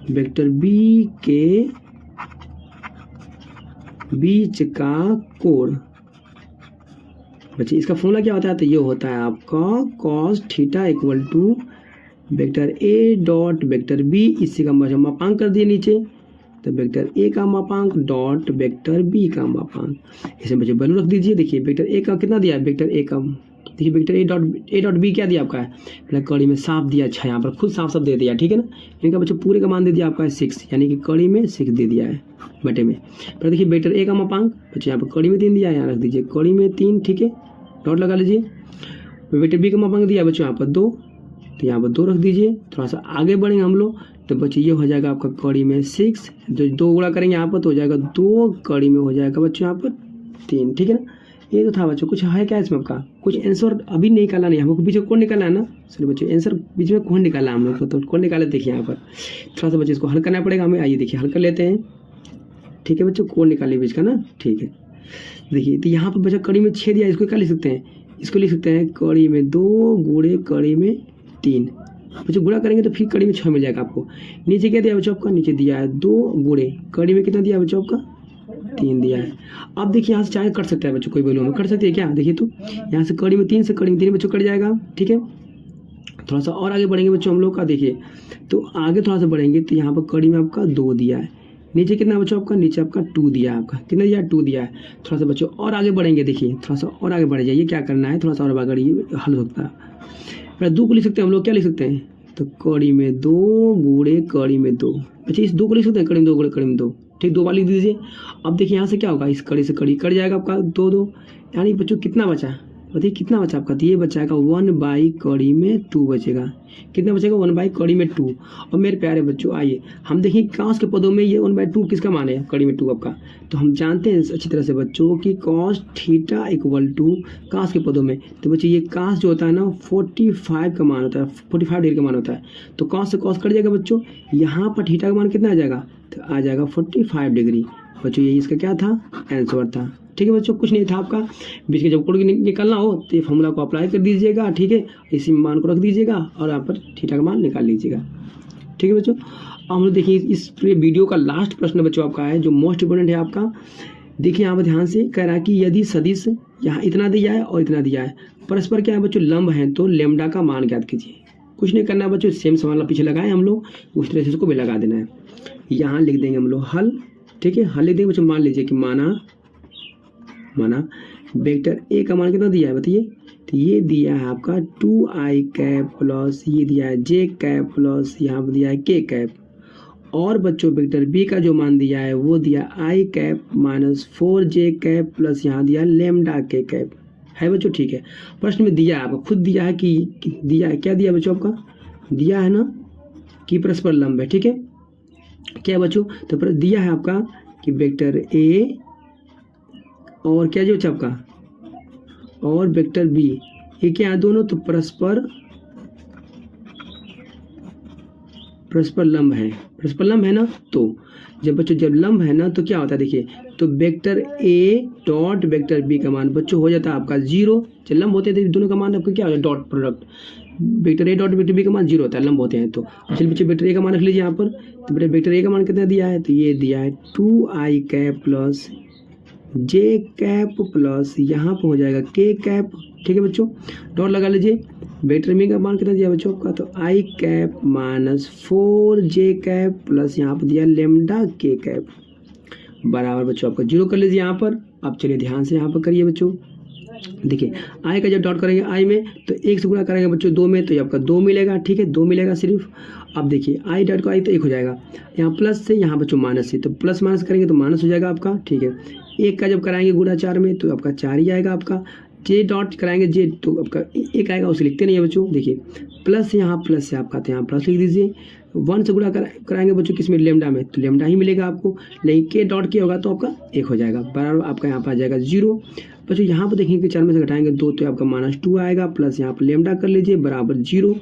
वेक्टर बी के बीच का कोण बच्चे, इसका फॉर्मूला क्या होता है, तो ये होता है आपका cos theta equal to vector A dot vector B, इसी का मापांक कर दिए नीचे, तो वेक्टर ए का मापांक डॉट वेक्टर बी का मापांक, इसे बच्चे वैल्यू रख दीजिए। देखिए वेक्टर ए का कितना दिया है, वेक्टर ए का देखिए वेक्टर ए डॉट बी क्या दिया आपका है, कड़ी में साफ दिया, अच्छा यहाँ पर खुद साफ दे दिया, ठीक है ना। इनका बच्चों पूरे का मान दे दिया आपका है 6, यानी कि कड़ी में 6 दे दिया है बटे में। फिर देखिए वेक्टर ए का मापांक बच्चे यहाँ पर कड़ी में 3 दिया है, यहाँ रख दीजिए कड़ी में 3, ठीक है डॉट लगा लीजिए। वेक्टर बी का मापांक दिया बच्चों यहाँ पर 2, तो यहाँ पर 2 रख दीजिए। थोड़ा सा आगे बढ़ेंगे हम लोग तो बच्चे ये हो जाएगा आपका कड़ी में 6, जो 2 गुणा करेंगे यहाँ पर तो हो जाएगा 2, कड़ी में हो जाएगा बच्चों यहाँ पर 3, ठीक है ना। ये तो था बच्चों, कुछ है क्या इसमें आपका, कुछ आंसर अभी निकाला नहीं, हमको बीच में कौन निकाला है ना, सॉरी बच्चों आंसर बीच में कौन निकाला हम लोग को, तो कौन निकाले देखिए यहाँ पर थोड़ा सा बच्चे इसको हल करना पड़ेगा हमें। आइए देखिए हल कर लेते हैं, ठीक है बच्चों कौन निकाले बीच का ना, ठीक है। देखिए तो यहाँ पर बच्चा कड़ी में 6 दिया, इसको क्या लिख सकते हैं, इसको लिख सकते हैं कड़ी में 2 गुणे कड़ी में 3, बच्चों गुणा करेंगे तो फिर कड़ी में 6 मिल जाएगा आपको। नीचे क्या दिया बच्चों आपका, नीचे दिया है 2 गुणे कड़ी में कितना दिया बच्चों आपका 3 दिया है। अब देखिए यहाँ से चाहे कट सकता है बच्चों, कोई वैल्यू हमें कट सकती है क्या, देखिए तो यहाँ से कड़ी में 3 से कड़ी में 3 बच्चों कट जाएगा, ठीक है। थोड़ा सा और आगे बढ़ेंगे बच्चों हम लोग का, देखिए तो आगे थोड़ा सा बढ़ेंगे तो यहाँ पर कड़ी में आपका 2 दिया है, नीचे कितना बच्चों आपका, नीचे आपका 2 दिया है, आपका कितना दिया 2 दिया है। थोड़ा सा बच्चों और आगे बढ़ेंगे, देखिए थोड़ा सा और आगे बढ़ जाइए, क्या करना है थोड़ा सा और आगे हल हो सकता है। फिर 2 को लिख सकते हैं हम लोग, क्या लिख सकते हैं, तो कड़ी में 2 गुणे कड़ी में 2, अच्छा इस 2 को लिख सकते हैं कड़ी में 2 गुणे कड़ी में 2, ठीक 2 बार लिख दीजिए। अब देखिए यहाँ से क्या होगा, इस कड़ी से कड़ी कट जाएगा आपका 2, यानी बच्चों कितना बचा, बताइए कितना बचा आपका, तो ये बचाएगा 1 कड़ी में 2 बचेगा, कितना बचेगा 1 कड़ी में 2। और मेरे प्यारे बच्चों आइए हम देखें कॉस के पदों में ये 1/2 किसका मान है, कड़ी में 2 आपका। तो हम जानते हैं अच्छी तरह से बच्चों कि cos theta equal to cos के पदों में, तो बच्चों ये कॉस जो होता है ना 45 का मान होता है, 45 डिग्री का मान होता है। तो कॉस से कॉस कट जाएगा बच्चों, यहाँ पर थीटा का मान कितना आ जाएगा, तो आ जाएगा 45 डिग्री। बच्चों ये इसका क्या था आंसर था, ठीक है बच्चों, कुछ नहीं था आपका। बीच के जब कोड निकालना हो तो ये फॉर्मूला को अप्लाई कर दीजिएगा, ठीक है, इसी मान को रख दीजिएगा और यहाँ पर थीटा का मान निकाल लीजिएगा, ठीक है बच्चों। अब हम लोग देखिए इस पूरे वीडियो का लास्ट प्रश्न बच्चों आपका है जो मोस्ट इंपोर्टेंट है आपका। देखिए यहाँ पर ध्यान से कह रहा है कि यदि सदिश यहाँ इतना दिया है और इतना दिया है, परस्पर क्या है बच्चों लंब है, तो लेमडा का मान ज्ञात कीजिए। कुछ नहीं करना है बच्चों, सेम सवाल पीछे लगाए हम लोग, उस तरह से इसको भी लगा देना है। यहाँ लिख देंगे हम लोग हल, ठीक है, हल लिख देंगे बच्चों। मान लीजिए कि माना वेक्टर ए का मान कितना दिया है बताइए, तो ये दिया है आपका 2i कैप प्लस ये दिया है j कैप प्लस यहाँ पर दिया है k कैप, और बच्चों वेक्टर बी का जो मान दिया है वो दिया i cap minus 4j cap plus यहाँ दिया लेमडा k कैप है बच्चों, ठीक है। प्रश्न में दिया है आपको, खुद दिया है कि दिया है, क्या दिया बच्चों आपका, दिया है ना कि परस्पर लंब है, ठीक है, क्या बच्चों, तो दिया है आपका कि वेक्टर ए और क्या जो आपका और वेक्टर बी ये क्या है दोनों, तो परस्पर लंब है, परस्पर लंब है ना। तो जब लंब है ना तो क्या होता है देखिए, तो vector A dot vector B का मान बच्चों हो जाता है आपका 0। जब लंब होते हैं तो दोनों का मान आपका क्या हो जाता है, dot product, vector A dot vector B का मान 0 होता है, लंब होते हैं। तो चलिए बच्चों वेक्टर ए का मान रख लीजिए यहाँ पर, तो बेटा वेक्टर ए का मान कितना दिया है, तो ये दिया है 2i cap plus j cap plus यहाँ पर हो जाएगा k कैप, ठीक है बच्चों, डॉट लगा लीजिए। वेक्टर बी का मान कितना दिया बच्चों का, तो i cap minus 4j cap plus यहाँ पर दिया लेमडा k कैप बराबर बच्चों आपका 0 कर लीजिए यहाँ पर। अब चलिए ध्यान से यहाँ पर करिए बच्चों, देखिए i का जब डॉट करेंगे i में तो 1 से गुणा करेंगे बच्चों 2 में, तो ये आपका 2 मिलेगा, ठीक है, 2 मिलेगा सिर्फ। अब देखिए i डॉट का i तो 1 हो जाएगा, यहाँ प्लस से यहाँ बच्चों माइनस से, तो प्लस माइनस करेंगे तो माइनस हो जाएगा आपका, ठीक है। 1 का जब कराएंगे गुणा 4 में तो आपका 4 ही आएगा आपका। j डॉट कराएंगे j तो आपका 1 आएगा, उसे लिखते नहीं है बच्चों, देखिए प्लस यहाँ प्लस से आपका, तो यहाँ प्लस लिख दीजिए। 1 से गुणा कराएंगे बच्चों किस में, लेमडा में, तो लेमडा ही मिलेगा आपको, लेकिन k डॉट के होगा तो आपका 1 हो जाएगा बराबर आपका यहाँ पर आ जाएगा 0। बच्चों यहाँ पर देखेंगे 4 में से घटाएंगे 2 तो आपका -2 आएगा, प्लस यहाँ पर लेमडा कर लीजिए बराबर 0।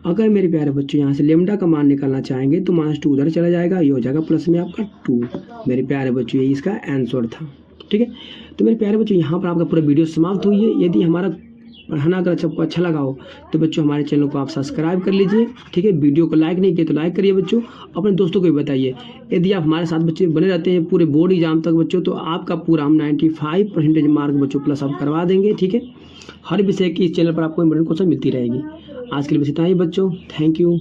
अगर मेरे प्यारे बच्चों यहाँ से लेमडा का मान निकालना चाहेंगे तो -2 उधर चला जाएगा, ये हो जाएगा प्लस में आपका 2। मेरे प्यारे बच्चों ये इसका आंसर था, ठीक है। तो मेरे प्यारे बच्चों यहाँ पर आपका पूरा वीडियो समाप्त हुई है। यदि हमारा पढ़ाना अगर आपको अच्छा लगा हो तो बच्चों हमारे चैनल को आप सब्सक्राइब कर लीजिए, ठीक है। वीडियो को लाइक नहीं किए तो लाइक करिए बच्चों, अपने दोस्तों को भी बताइए। यदि आप हमारे साथ बच्चे बने रहते हैं पूरे बोर्ड एग्जाम तक बच्चों, तो आपका पूरा हम 95% मार्क बच्चों प्लस आप करवा देंगे, ठीक है। हर विषय की इस चैनल पर आपको इंपॉर्टेंट क्वेश्चन मिलती रहेगी। आज के लिए बस इतना ही बच्चों, थैंक यू।